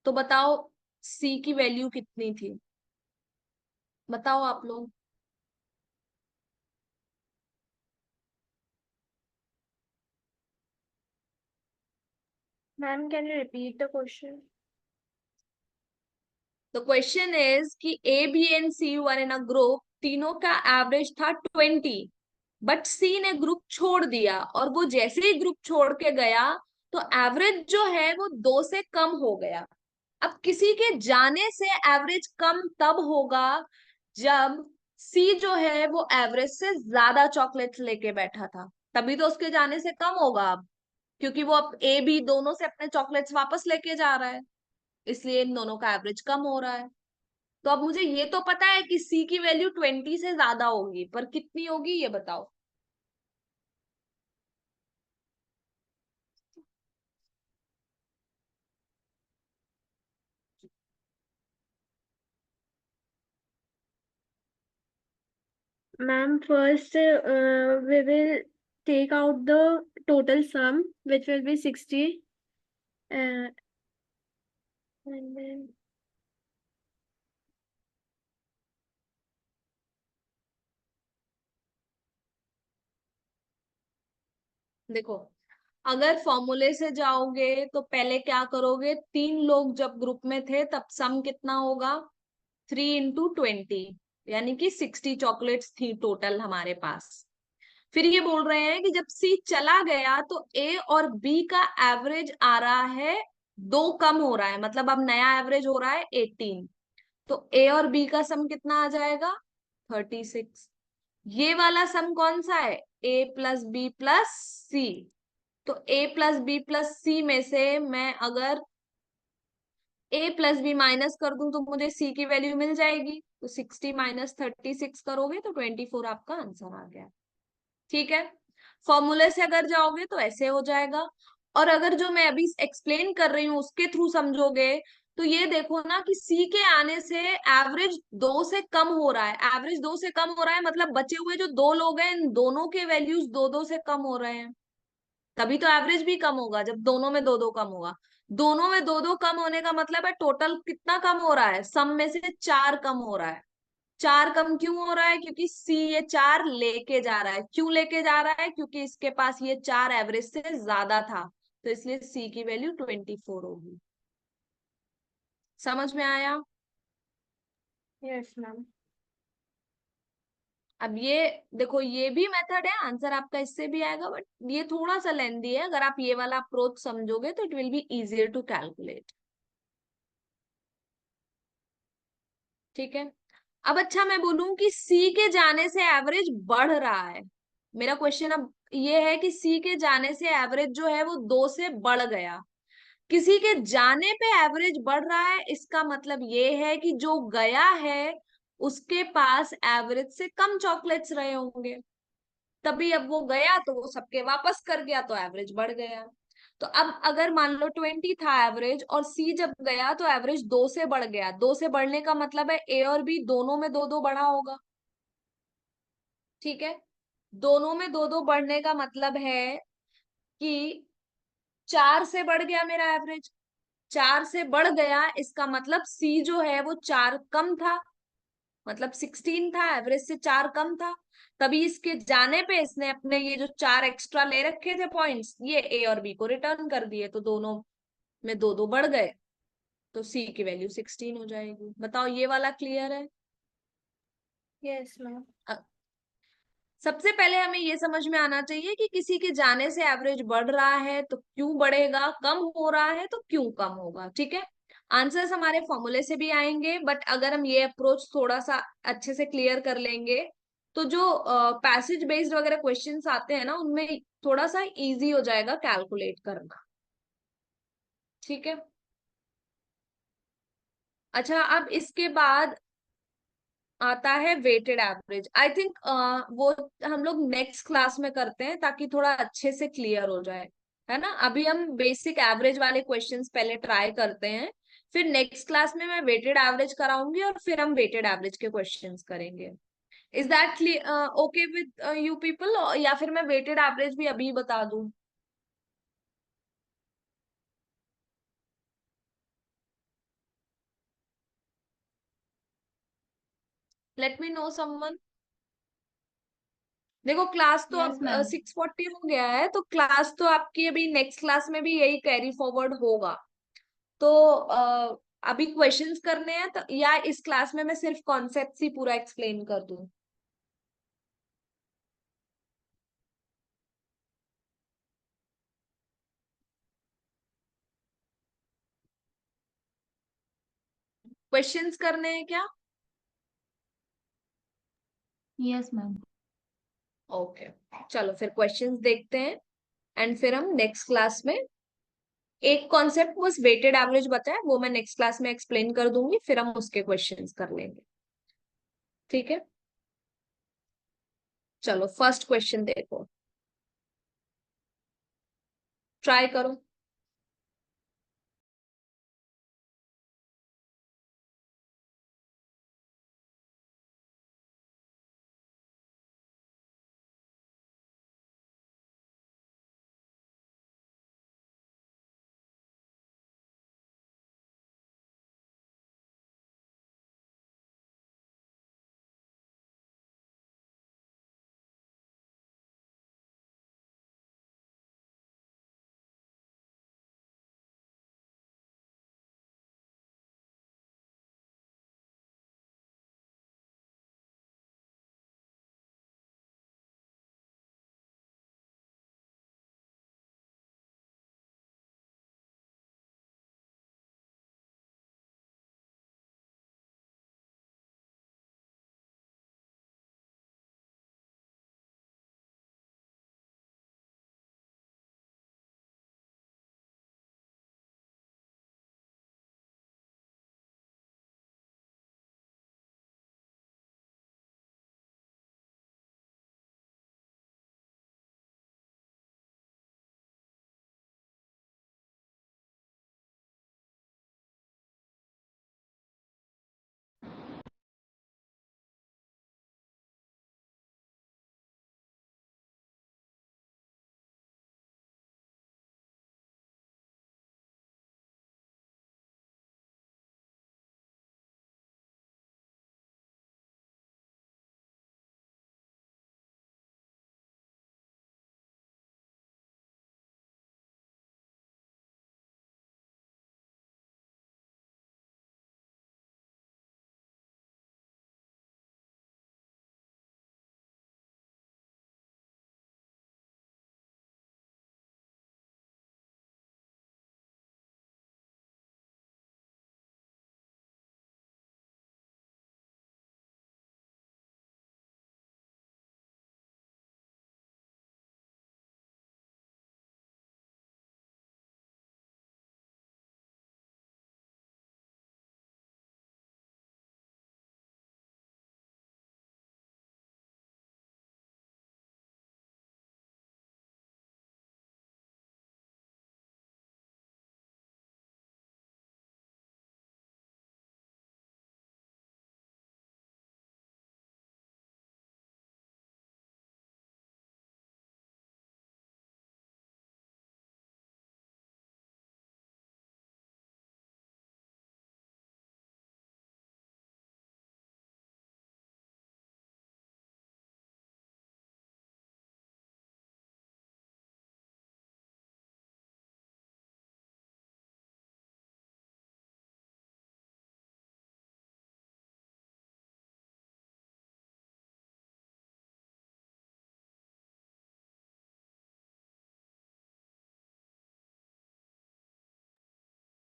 तो बताओ सी की वैल्यू कितनी थी, बताओ आप लोग। Ma'am can you repeat the question? The question is कि A B and C were in a group, तीनों का एवरेज था 20, बट सी ने ग्रुप छोड़ दिया, और वो जैसे ही ग्रुप छोड़ के गया तो एवरेज जो है वो 2 से कम हो गया। अब किसी के जाने से एवरेज कम तब होगा जब सी जो है वो एवरेज से ज्यादा चॉकलेट्स लेके बैठा था, तभी तो उसके जाने से कम होगा अब, क्योंकि वो अब ए बी दोनों से अपने चॉकलेट्स वापस लेके जा रहा है, इसलिए इन दोनों का एवरेज कम हो रहा है। तो अब मुझे ये तो पता है कि सी की वैल्यू 20 से ज्यादा होगी, पर कितनी होगी ये बताओ। Ma'am, first we will take out the total sum, which will be 60. And then देखो, अगर फॉर्मूले से जाओगे तो पहले क्या करोगे, 3 लोग जब ग्रुप में थे तब सम कितना होगा, 3 × 20, यानी कि 60 चॉकलेट्स थी टोटल हमारे पास। फिर ये बोल रहे हैं कि जब सी चला गया तो ए और बी का एवरेज आ रहा है, 2 कम हो रहा है, मतलब अब नया एवरेज हो रहा है 18। तो ए और बी का सम कितना आ जाएगा, 36। ये वाला सम कौन सा है, ए प्लस बी प्लस सी। तो ए प्लस बी प्लस सी में से मैं अगर ए प्लस बी माइनस कर दूं तो मुझे सी की वैल्यू मिल जाएगी, तो 60 माइनस 36 करोगे तो 24 आपका आंसर आ गया। ठीक है, फॉर्मूले से अगर जाओगे तो ऐसे हो जाएगा। और अगर जो मैं अभी एक्सप्लेन कर रही हूँ उसके थ्रू समझोगे, तो ये देखो ना कि सी के आने से एवरेज 2 से कम हो रहा है, एवरेज 2 से कम हो रहा है, मतलब बचे हुए जो 2 लोग हैं इन दोनों के वैल्यूज 2 2 से कम हो रहे हैं, तभी तो एवरेज भी कम होगा जब दोनों में 2 2 कम होगा। दोनों में 2 2 कम होने का मतलब है टोटल कितना कम हो रहा है, सम में से 4 कम हो रहा है। 4 कम क्यों हो रहा है, क्योंकि सी ये 4 लेके जा रहा है। क्यों लेके जा रहा है, क्योंकि इसके पास ये 4 एवरेज से ज्यादा था, तो इसलिए सी की वैल्यू 24 होगी। समझ में आया। yes, ma'am. अब ये देखो, ये भी मेथड है, आंसर आपका इससे भी आएगा, बट ये थोड़ा सा लेंदी है। अगर आप ये वाला अप्रोच समझोगे तो it will be easier to calculate. ठीक है, अब अच्छा मैं बोलूं कि सी के जाने से एवरेज बढ़ रहा है, मेरा क्वेश्चन अब ये है कि सी के जाने से एवरेज जो है वो 2 से बढ़ गया। किसी के जाने पे एवरेज बढ़ रहा है, इसका मतलब ये है कि जो गया है उसके पास एवरेज से कम चॉकलेट्स रहे होंगे, तभी अब वो गया तो वो सबके वापस कर गया तो एवरेज बढ़ गया। तो अब अगर मान लो 20 था एवरेज और सी जब गया तो एवरेज 2 से बढ़ गया, 2 से बढ़ने का मतलब है ए और बी दोनों में 2 2 बढ़ा होगा। ठीक है, दोनों में 2 2 बढ़ने का मतलब है कि 4 से बढ़ गया मेरा एवरेज, 4 से बढ़ गया इसका मतलब सी जो है वो 4 कम था, मतलब 16 था, एवरेज से 4 कम था। तभी इसके जाने पे इसने अपने ये जो 4 एक्स्ट्रा ले रखे थे पॉइंट्स, ये ए और बी को रिटर्न कर दिए, तो दोनों में 2 2 बढ़ गए, तो सी की वैल्यू 16 हो जाएगी। बताओ ये वाला क्लियर है। Yes, ma'am. सबसे पहले हमें ये समझ में आना चाहिए कि किसी के जाने से एवरेज बढ़ रहा है तो क्यों बढ़ेगा, कम हो रहा है तो क्यों कम होगा। ठीक है, आंसर्स हमारे फॉर्मूले से भी आएंगे, बट अगर हम ये अप्रोच थोड़ा सा अच्छे से क्लियर कर लेंगे तो जो पैसेज बेस्ड वगैरह क्वेश्चंस आते हैं ना उनमें थोड़ा सा इजी हो जाएगा कैलकुलेट करना। ठीक है, अच्छा अब इसके बाद आता है वेटेड एवरेज। आई थिंक वो हम लोग नेक्स्ट क्लास में करते हैं ताकि थोड़ा अच्छे से क्लियर हो जाए, है ना। अभी हम बेसिक एवरेज वाले क्वेश्चंस पहले ट्राई करते हैं, फिर नेक्स्ट क्लास में मैं वेटेड एवरेज कराऊंगी और फिर हम वेटेड एवरेज के क्वेश्चंस करेंगे। Is that okay with you people, या फिर मैं वेटेड एवरेज भी अभी बता दूं। Let me know someone. देखो क्लास तो यस अब मैम। 6:40 हो गया है, तो क्लास तो आपकी अभी नेक्स्ट क्लास में भी यही कैरी फॉरवर्ड होगा। तो अभी क्वेश्चंस करने हैं तो, या इस क्लास में मैं सिर्फ कॉन्सेप्ट ही पूरा एक्सप्लेन कर दूं। क्वेश्चंस करने हैं क्या। Yes ma'am. ओके, चलो फिर क्वेश्चंस देखते हैं एंड फिर हम नेक्स्ट क्लास में एक कॉन्सेप्ट बस वेटेड एवरेज बताया, वो मैं नेक्स्ट क्लास में एक्सप्लेन कर दूंगी, फिर हम उसके क्वेश्चंस कर लेंगे। ठीक है, चलो फर्स्ट क्वेश्चन देखो, ट्राई करो।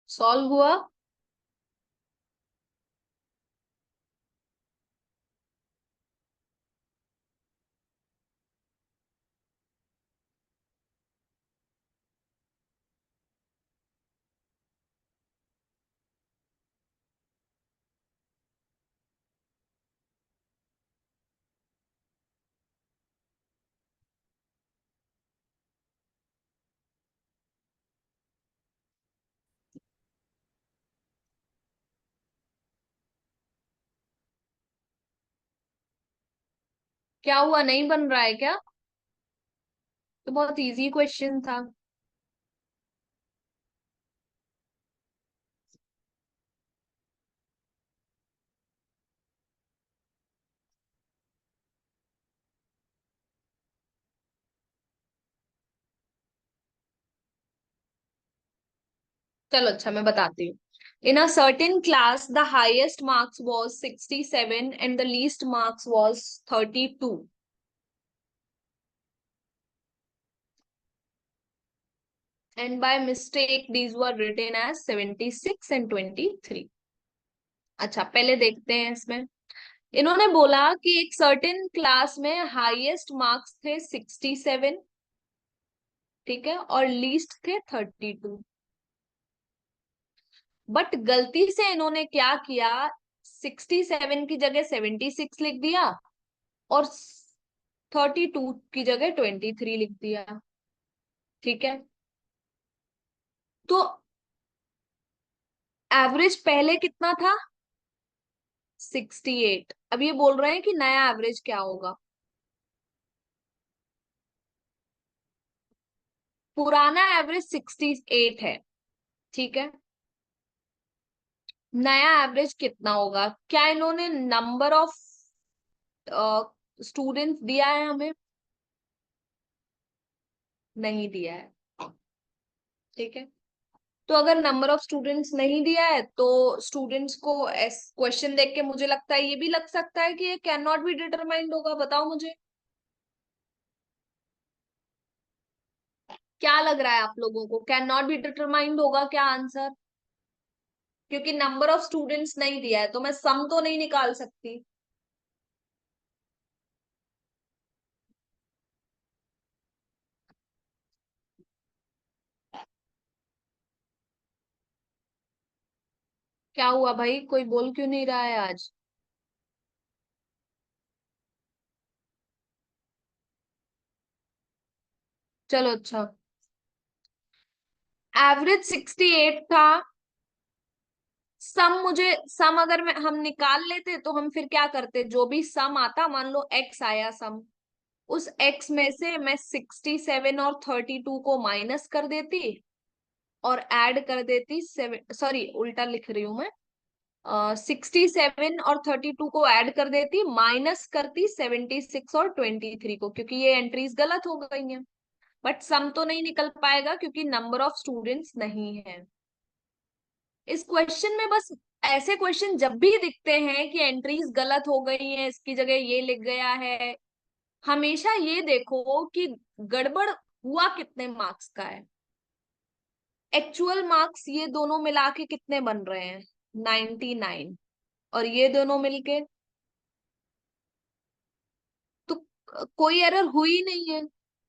सॉल्व हुआ? क्या हुआ, नहीं बन रहा है क्या? तो बहुत इजी क्वेश्चन था। चलो अच्छा, मैं बताती हूँ। In a certain class, the highest marks was 67 and the least marks was 32. And by mistake, these were written as 76 and 23. अच्छा, पहले देखते हैं इसमें इन्होंने बोला कि एक सर्टेन क्लास में हाईएस्ट मार्क्स थे 67, ठीक है, और लीस्ट थे 32। बट गलती से इन्होंने क्या किया, 67 की जगह 76 लिख दिया और 32 की जगह 23 लिख दिया, ठीक है। तो एवरेज पहले कितना था, 68। अब ये बोल रहे हैं कि नया एवरेज क्या होगा। पुराना एवरेज 68 है, ठीक है। नया एवरेज कितना होगा, क्या इन्होंने नंबर ऑफ स्टूडेंट्स दिया है हमें, नहीं दिया है, ठीक है। तो अगर नंबर ऑफ स्टूडेंट्स नहीं दिया है तो स्टूडेंट्स को क्वेश्चन देख के मुझे लगता है ये भी लग सकता है कि ये कैन नॉट बी डिटरमाइंड होगा। बताओ मुझे क्या लग रहा है, आप लोगों को कैन नॉट बी डिटरमाइंड होगा क्या आंसर, क्योंकि नंबर ऑफ स्टूडेंट्स नहीं दिया है तो मैं सम तो नहीं निकाल सकती। क्या हुआ भाई, कोई बोल क्यों नहीं रहा है आज। चलो अच्छा, एवरेज 68 था। सम अगर हम निकाल लेते तो हम फिर क्या करते, जो भी सम आता, मान लो एक्स आया सम, उस एक्स में से मैं 67 और 32 को माइनस कर देती और ऐड कर देती सेवन, सॉरी उल्टा लिख रही हूं मैं, 67 और 32 को ऐड कर देती, माइनस करती 76 और 23 को, क्योंकि ये एंट्रीज गलत हो गई हैं। बट सम तो नहीं निकल पाएगा क्योंकि नंबर ऑफ स्टूडेंट्स नहीं है इस क्वेश्चन में। बस ऐसे क्वेश्चन जब भी दिखते हैं कि एंट्रीज गलत हो गई हैं, इसकी जगह ये लिख गया है, हमेशा ये देखो कि गड़बड़ हुआ कितने मार्क्स का है। एक्चुअल मार्क्स ये दोनों मिला के कितने बन रहे हैं, 99, और ये दोनों मिलके तो कोई एरर हुई नहीं है।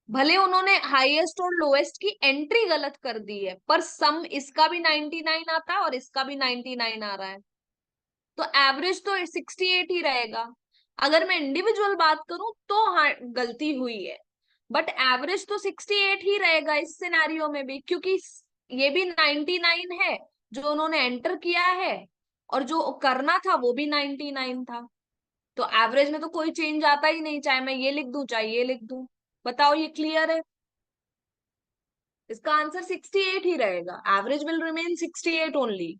भले उन्होंने हाईएस्ट और लोएस्ट की एंट्री गलत कर दी है, पर सम इसका भी 99 आता है और इसका भी 99 आ रहा है, तो एवरेज तो 68 ही रहेगा। अगर मैं इंडिविजुअल बात करूं तो हाँ गलती हुई है, बट एवरेज तो 68 ही रहेगा इस सिनेरियो में भी, क्योंकि ये भी 99 है जो उन्होंने एंटर किया है, और जो करना था वो भी 99 था। तो एवरेज में तो कोई चेंज आता ही नहीं, चाहे मैं ये लिख दूं चाहे ये लिख दूं। बताओ ये क्लियर है, इसका आंसर 68 ही रहेगा, एवरेज विल रिमेन 68 ओनली।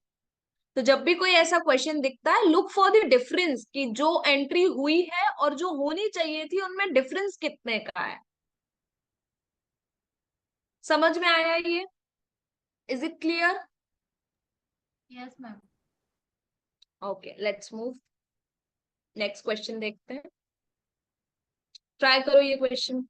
तो जब भी कोई ऐसा क्वेश्चन दिखता है, लुक फॉर द डिफरेंस कि जो एंट्री हुई है और जो होनी चाहिए थी उनमें डिफरेंस कितने का है। समझ में आया ये, is it clear. Yes ma'am. Okay let's move, next question देखते हैं। ट्राई करो ये क्वेश्चन।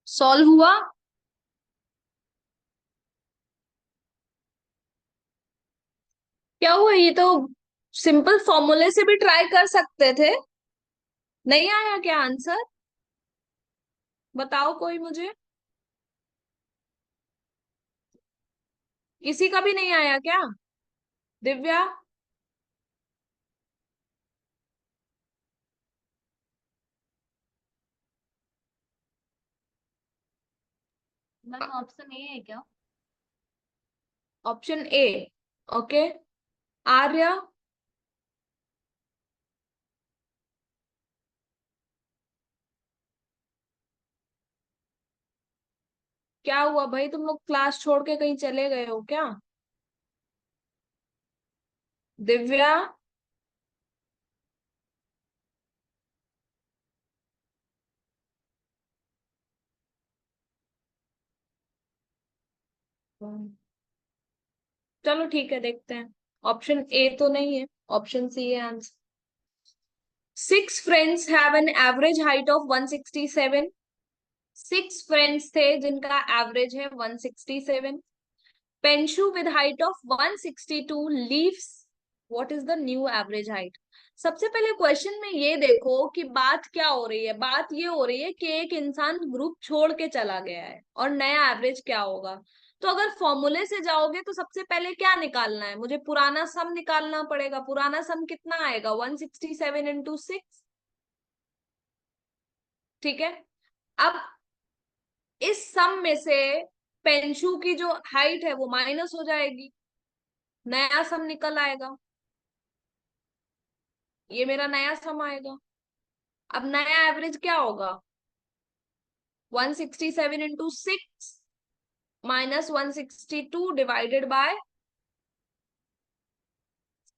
सॉल्व हुआ? क्या हुआ, ये तो सिंपल फॉर्मूले से भी ट्राई कर सकते थे। नहीं आया क्या आंसर? बताओ कोई मुझे। किसी का भी नहीं आया क्या? दिव्या? मैम ऑप्शन ए है क्या? Option A. ओके। आर्या? क्या हुआ भाई, तुम लोग क्लास छोड़ के कहीं चले गए हो क्या? दिव्या? चलो ठीक है, देखते हैं। ऑप्शन ए तो नहीं है, ऑप्शन सी है answer. 6 friends have an average height of 167। 6 friends थे जिनका एवरेज है 167। पेंशु with height of 162 leaves. What is the new average height? सबसे पहले क्वेश्चन में ये देखो कि बात क्या हो रही है। बात ये हो रही है कि एक इंसान ग्रुप छोड़ के चला गया है और नया एवरेज क्या होगा। तो अगर फॉर्मूले से जाओगे तो सबसे पहले क्या निकालना है, मुझे पुराना सम निकालना पड़ेगा। पुराना सम कितना आएगा? 167 × 6। ठीक है। अब इस सम में से पेंशु की जो हाइट है वो माइनस हो जाएगी, नया सम निकल आएगा। ये मेरा नया सम आएगा। अब नया एवरेज क्या होगा? 167 × 6 माइनस 162 डिवाइडेड बाय,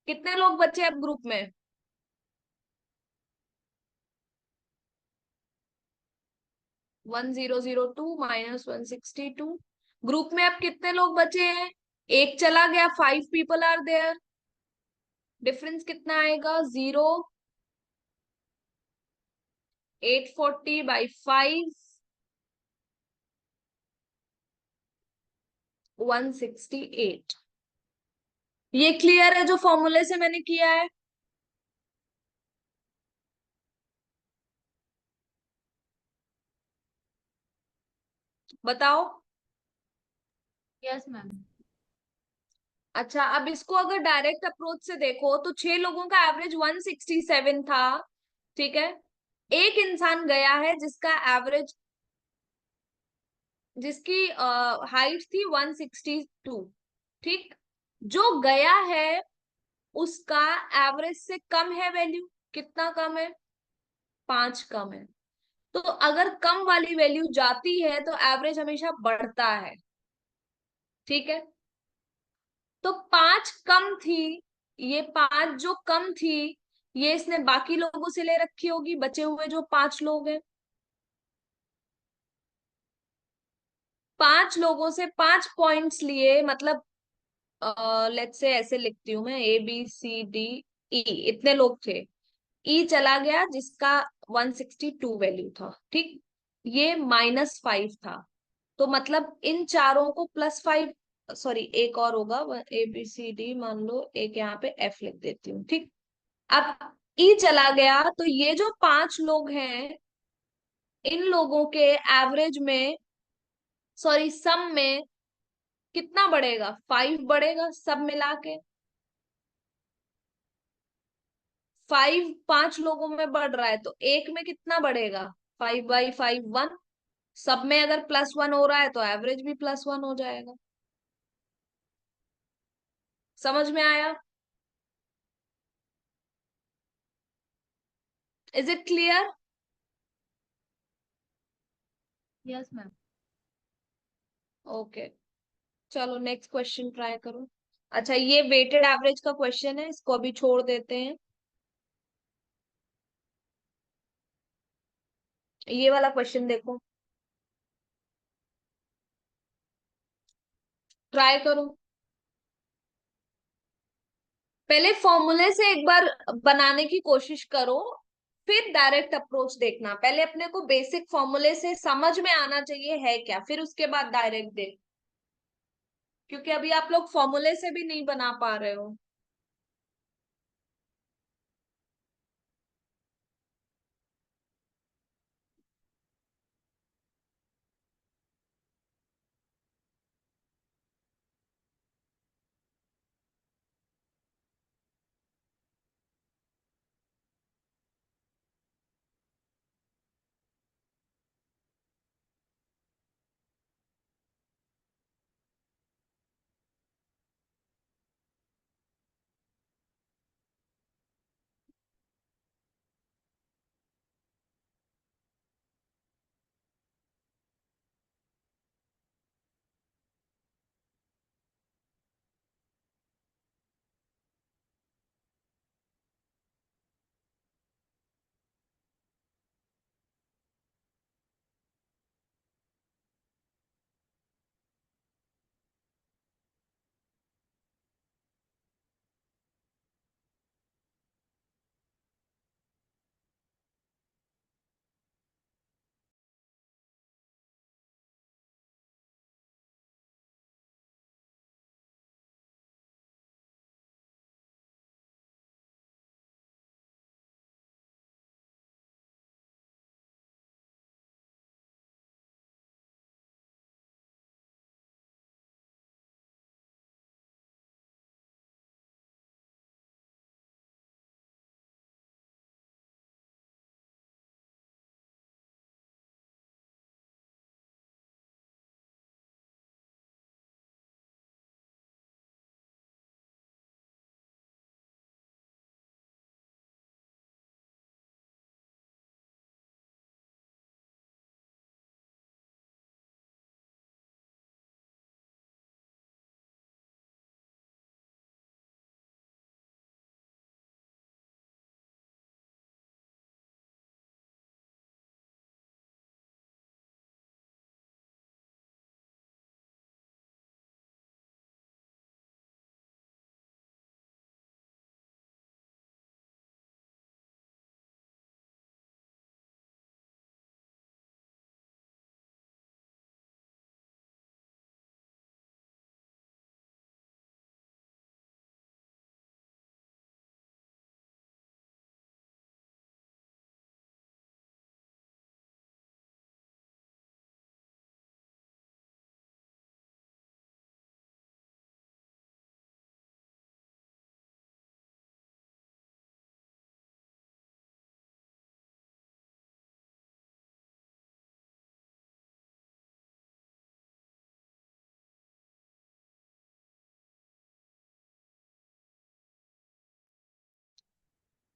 कितने लोग बचे अब ग्रुप में? 1002 माइनस 162। ग्रुप में अब कितने लोग बचे हैं? एक चला गया, 5 पीपल आर देयर। डिफरेंस कितना आएगा? 0। 840/5, 168। ये क्लियर है जो फॉर्मूले से मैंने किया है? बताओ। Yes ma'am. अच्छा, अब इसको अगर डायरेक्ट अप्रोच से देखो तो 6 लोगों का एवरेज 167 था। ठीक है। एक इंसान गया है जिसका एवरेज, जिसकी हाइट थी 162। ठीक। जो गया है उसका एवरेज से कम है वैल्यू। कितना कम है? 5 कम है। तो अगर कम वाली वैल्यू जाती है तो एवरेज हमेशा बढ़ता है। ठीक है। तो 5 कम थी, ये 5 जो कम थी ये इसने बाकी लोगों से ले रखी होगी, बचे हुए जो 5 लोग हैं। 5 लोगों से 5 पॉइंट्स लिए, मतलब लेट्स से ऐसे लिखती हूं मैं, ABCDE इतने लोग थे। ई चला गया जिसका 162 वैल्यू था। ठीक। ये -5 था। तो मतलब इन चारों को +5, सॉरी एक और होगा, ABCD मान लो, एक यहाँ पे F लिख देती हूँ। ठीक। अब ई चला गया तो ये जो 5 लोग हैं इन लोगों के एवरेज में, सॉरी सम में कितना बढ़ेगा? 5 बढ़ेगा सब मिला के। 5 5 लोगों में बढ़ रहा है तो एक में कितना बढ़ेगा? 5/5 1। सब में अगर +1 हो रहा है तो एवरेज भी +1 हो जाएगा। समझ में आया? Is it clear? Yes ma'am. Okay. चलो नेक्स्ट क्वेश्चन ट्राई करो। अच्छा, ये वेटेड एवरेज का क्वेश्चन है, इसको अभी छोड़ देते हैं। ये वाला क्वेश्चन देखो, ट्राई करो। पहले फॉर्मूले से एक बार बनाने की कोशिश करो, फिर डायरेक्ट अप्रोच देखना, पहले अपने को बेसिक फॉर्मूले से समझ में आना चाहिए है क्या, फिर उसके बाद डायरेक्ट दे, क्योंकि अभी आप लोग फॉर्मूले से भी नहीं बना पा रहे हो।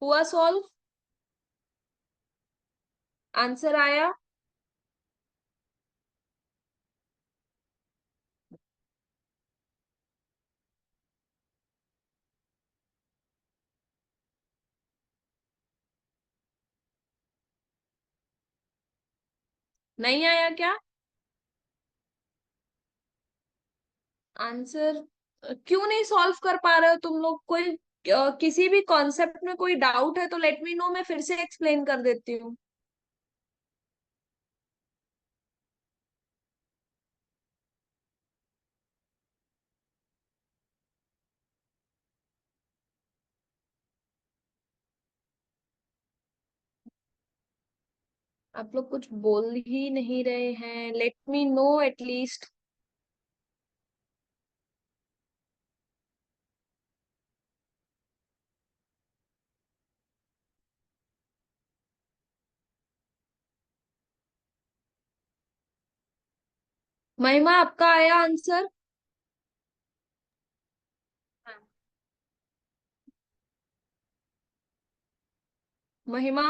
हुआ सॉल्व? आंसर आया? नहीं आया क्या आंसर? क्यों नहीं सॉल्व कर पा रहे हो तुम लोग? कोई किसी भी कॉन्सेप्ट में कोई डाउट है तो लेट मी नो, मैं फिर से एक्सप्लेन कर देती हूँ। आप लोग कुछ बोल ही नहीं रहे हैं, लेट मी नो एटलीस्ट। महिमा, आपका आया answer? Mahima?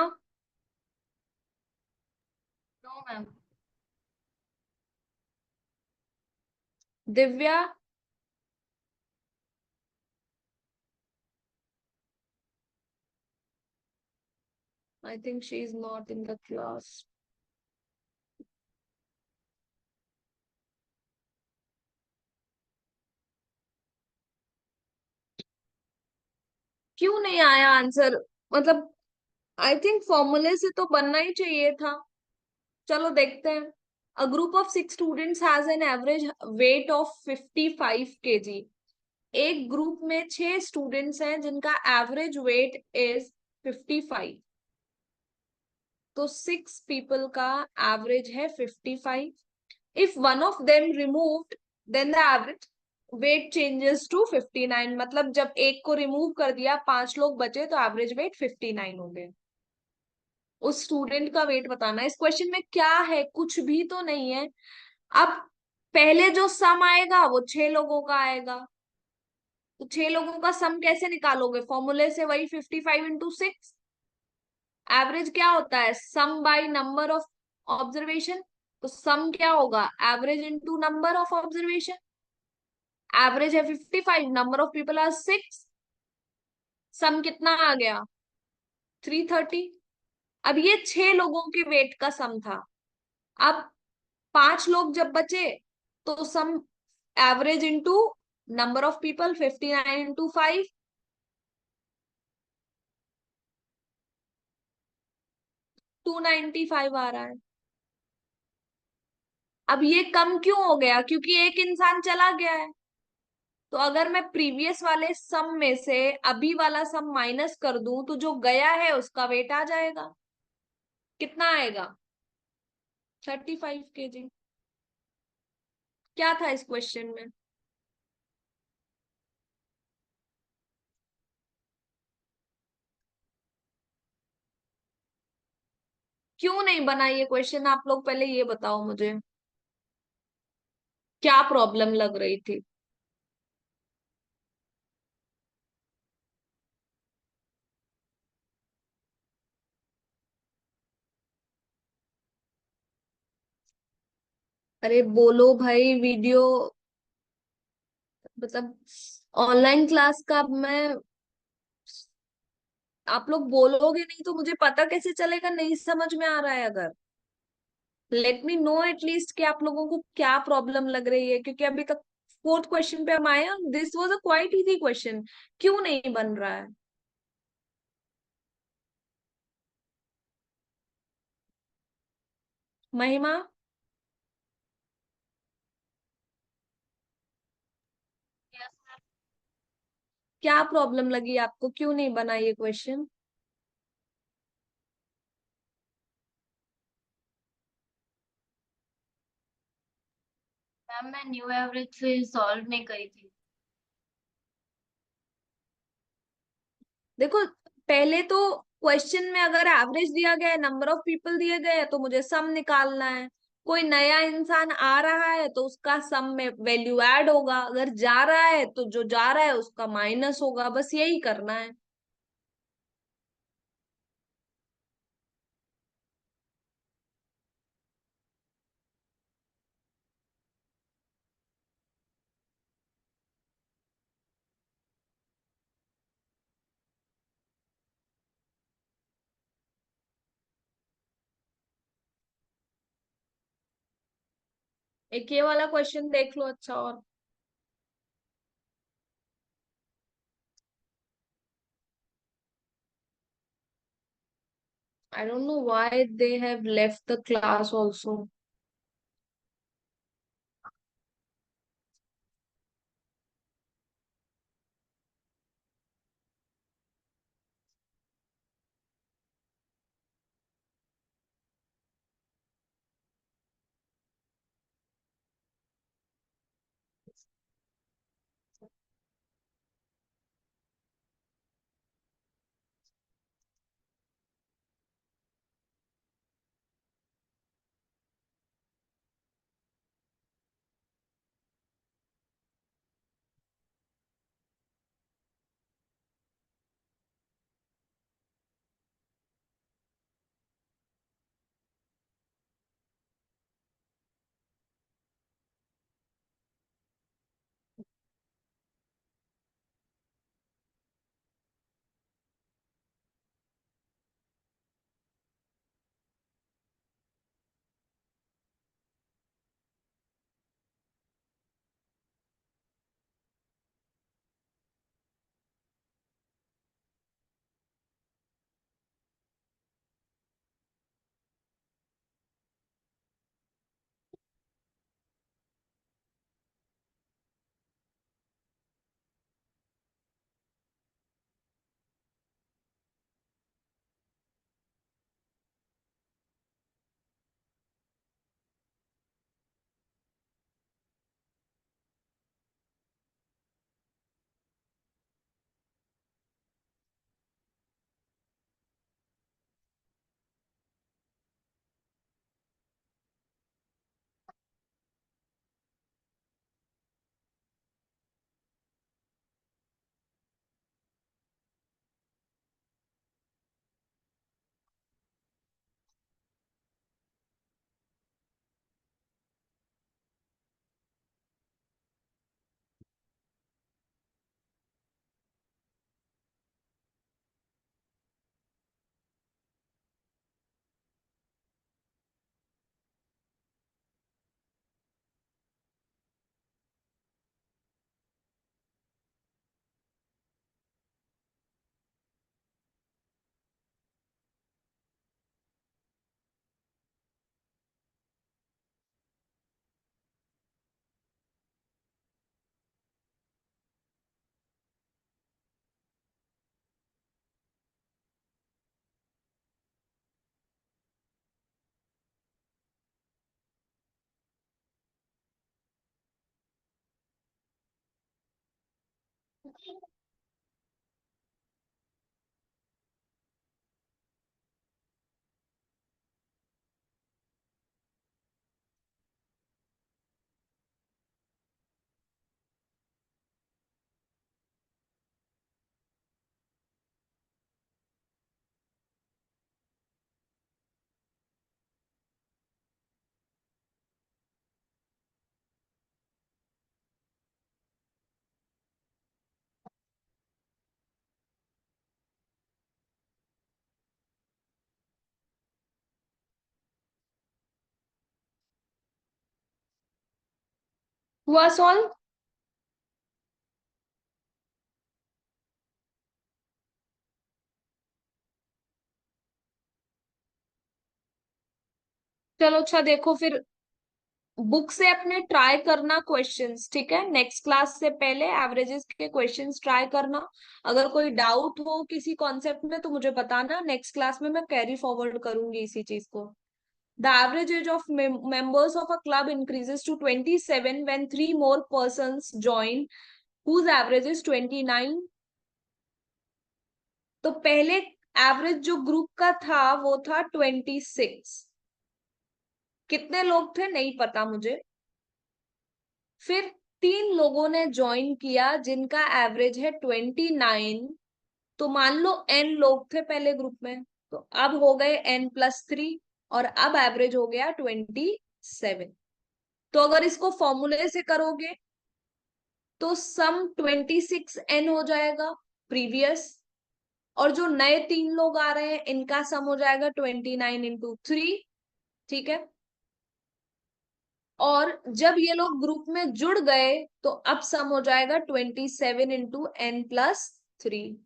No ma'am. Divya? I think she is not in the class. क्यों नहीं आया आंसर? मतलब आई थिंक फॉर्मूले से तो बनना ही चाहिए था। चलो देखते हैं। A group of 6 students has an average weight of 55 kg। एक ग्रुप में 6 स्टूडेंट्स हैं जिनका एवरेज वेट इज 55। तो 6 पीपल का एवरेज है 55। If one of them removed, then the average weight changes to 59। मतलब जब एक को रिमूव कर दिया, 5 लोग बचे, तो एवरेज वेट 59 हो गए। उस स्टूडेंट का वेट बताना है। इस क्वेश्चन में क्या है, कुछ भी तो नहीं है। अब पहले जो सम आएगा वो 6 लोगों का आएगा। तो 6 लोगों का सम कैसे निकालोगे? फॉर्मूले से वही 55 × 6। एवरेज क्या होता है? सम बाय नंबर ऑफ ऑब्जर्वेशन। तो सम क्या होगा? Average into number of observation. Average है 55, नंबर ऑफ पीपल आर 6। सम कितना आ गया? 330। अब ये 6 लोगों के वेट का सम था। अब 5 लोग जब बचे, तो sum average into number of people, 59 × 5। 295 आ रहा है। अब ये कम क्यों हो गया? क्योंकि एक इंसान चला गया है। तो अगर मैं प्रीवियस वाले सम में से अभी वाला सम माइनस कर दूं, तो जो गया है उसका वेट आ जाएगा। कितना आएगा? 35 kg। क्या था इस क्वेश्चन में? क्यों नहीं बना ये क्वेश्चन? आप लोग पहले ये बताओ मुझे, क्या प्रॉब्लम लग रही थी? अरे बोलो भाई। वीडियो मतलब ऑनलाइन क्लास का मैं, आप लोग बोलोगे नहीं तो मुझे पता कैसे चलेगा नहीं समझ में आ रहा है? अगर लेट मी नो एटलीस्ट कि आप लोगों को क्या प्रॉब्लम लग रही है, क्योंकि अभी तक फोर्थ क्वेश्चन पे हम आए हैं। This was a quite easy question. क्यों नहीं बन रहा है? महिमा, यस मैम। क्या प्रॉब्लम लगी आपको? क्यों नहीं बना ये क्वेश्चन? मैम मैं न्यू एवरेज से सॉल्व नहीं करी थी। देखो, पहले तो क्वेश्चन में अगर एवरेज दिया गया है, नंबर ऑफ पीपल दिए गए हैं, तो मुझे सम निकालना है। कोई नया इंसान आ रहा है तो उसका सम में वैल्यू ऐड होगा, अगर जा रहा है तो जो जा रहा है उसका माइनस होगा। बस यही करना है। एक ये वाला क्वेश्चन देख लो अच्छा। और I don't know why they have left the class also. हुआ सॉल्व? चलो अच्छा, देखो फिर बुक से अपने ट्राई करना क्वेश्चंस, ठीक है? नेक्स्ट क्लास से पहले एवरेजेस के क्वेश्चंस ट्राई करना। अगर कोई डाउट हो किसी कॉन्सेप्ट में तो मुझे बताना, नेक्स्ट क्लास में मैं कैरी फॉरवर्ड करूंगी इसी चीज को। The average age of members of a club increases to 27 when three more persons join whose average is 29। तो पहले एवरेज जो ग्रुप का था वो था 26। कितने लोग थे नहीं पता मुझे। फिर 3 लोगों ने ज्वाइन किया जिनका एवरेज है 29। तो मान लो n लोग थे पहले ग्रुप में, तो अब हो गए n+3 और अब एवरेज हो गया 27। तो अगर इसको फॉर्मूले से करोगे तो सम 26n हो जाएगा प्रीवियस, और जो नए 3 लोग आ रहे हैं इनका सम हो जाएगा 29 × 3। ठीक है? और जब ये लोग ग्रुप में जुड़ गए तो अब सम हो जाएगा 27 × n+3।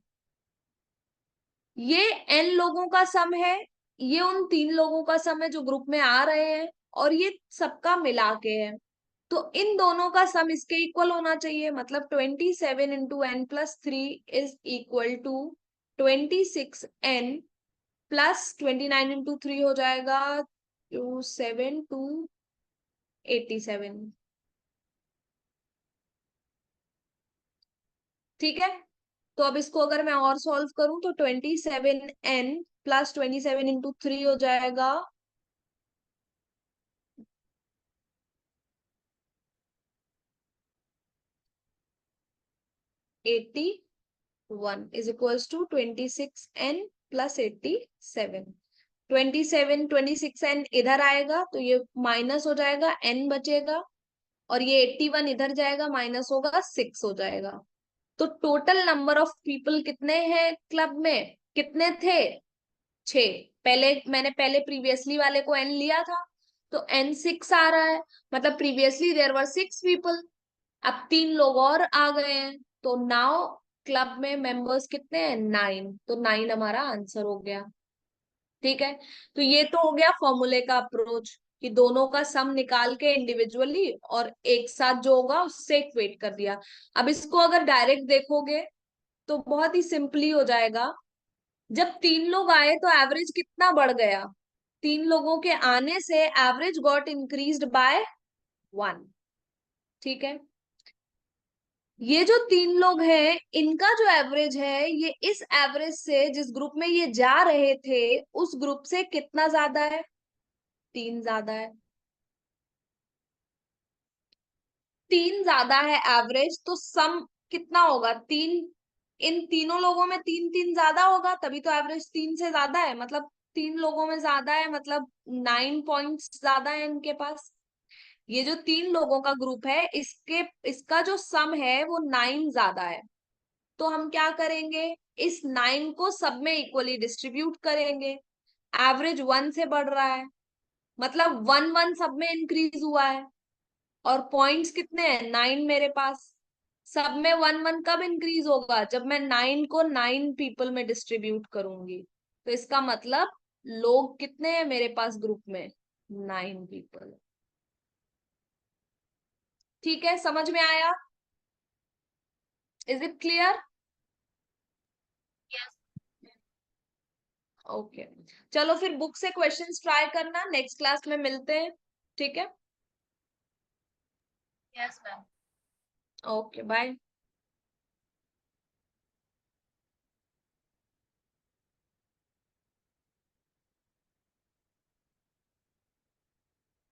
ये n लोगों का सम है, ये उन 3 लोगों का सम है जो ग्रुप में आ रहे हैं, और ये सबका मिला के है। तो इन दोनों का सम इसके इक्वल होना चाहिए, मतलब 27 × n+3 is equal to 26n plus 29 × 3 हो जाएगा 27 ठीक है? तो अब इसको अगर मैं और सॉल्व करूं तो 27n प्लस 27 × 3 हो जाएगा 81 is equals to 26n plus 87। 26n इधर आएगा तो ये माइनस हो जाएगा, n बचेगा, और ये 81 इधर जाएगा, माइनस होगा, 6 हो जाएगा। तो टोटल नंबर ऑफ पीपल कितने हैं क्लब में? कितने थे? 6। मैंने पहले प्रीवियसली वाले को n लिया था तो n 6 आ रहा है, मतलब प्रीवियसली देयर वर 6 पीपल। अब 3 लोग और आ गए हैं, तो नाउ क्लब में मेंबर्स कितने हैं? 9। तो 9 हमारा आंसर हो गया। ठीक है? तो ये तो हो गया फॉर्मूले का अप्रोच कि दोनों का सम निकाल के इंडिविजुअली और एक साथ जो होगा उससे इक्वेट कर दिया। अब इसको अगर डायरेक्ट देखोगे तो बहुत ही सिंपली हो जाएगा। जब 3 लोग आए तो एवरेज कितना बढ़ गया? 3 लोगों के आने से एवरेज गॉट इंक्रीज्ड बाय 1। ठीक है? ये जो 3 लोग हैं इनका जो एवरेज है ये इस एवरेज से, जिस ग्रुप में ये जा रहे थे उस ग्रुप से कितना ज्यादा है? 3 ज्यादा है। 3 ज्यादा है एवरेज, तो सम कितना होगा? 3, इन तीनों लोगों में 3 3 ज्यादा होगा, तभी तो एवरेज 3 से ज्यादा है। मतलब 3 लोगों में ज्यादा है, मतलब 9 पॉइंट्स ज्यादा है इनके पास। ये जो 3 लोगों का ग्रुप है इसका जो सम है वो 9 ज्यादा है। तो हम क्या करेंगे? इस 9 को सब में इक्वली डिस्ट्रीब्यूट करेंगे। एवरेज 1 से बढ़ रहा है, मतलब 1 1 सब में इंक्रीज हुआ है, और पॉइंट्स कितने हैं? 9 मेरे पास। सब में 1 1 कब इंक्रीज होगा? जब मैं 9 को 9 पीपल में डिस्ट्रीब्यूट करूंगी। तो इसका मतलब लोग कितने हैं मेरे पास ग्रुप में? 9 पीपल। ठीक है? समझ में आया? Is it clear? Yes, okay. चलो फिर बुक से क्वेश्चंस ट्राई करना, नेक्स्ट क्लास में मिलते हैं। ठीक है? yes, ma'am. Okay, bye.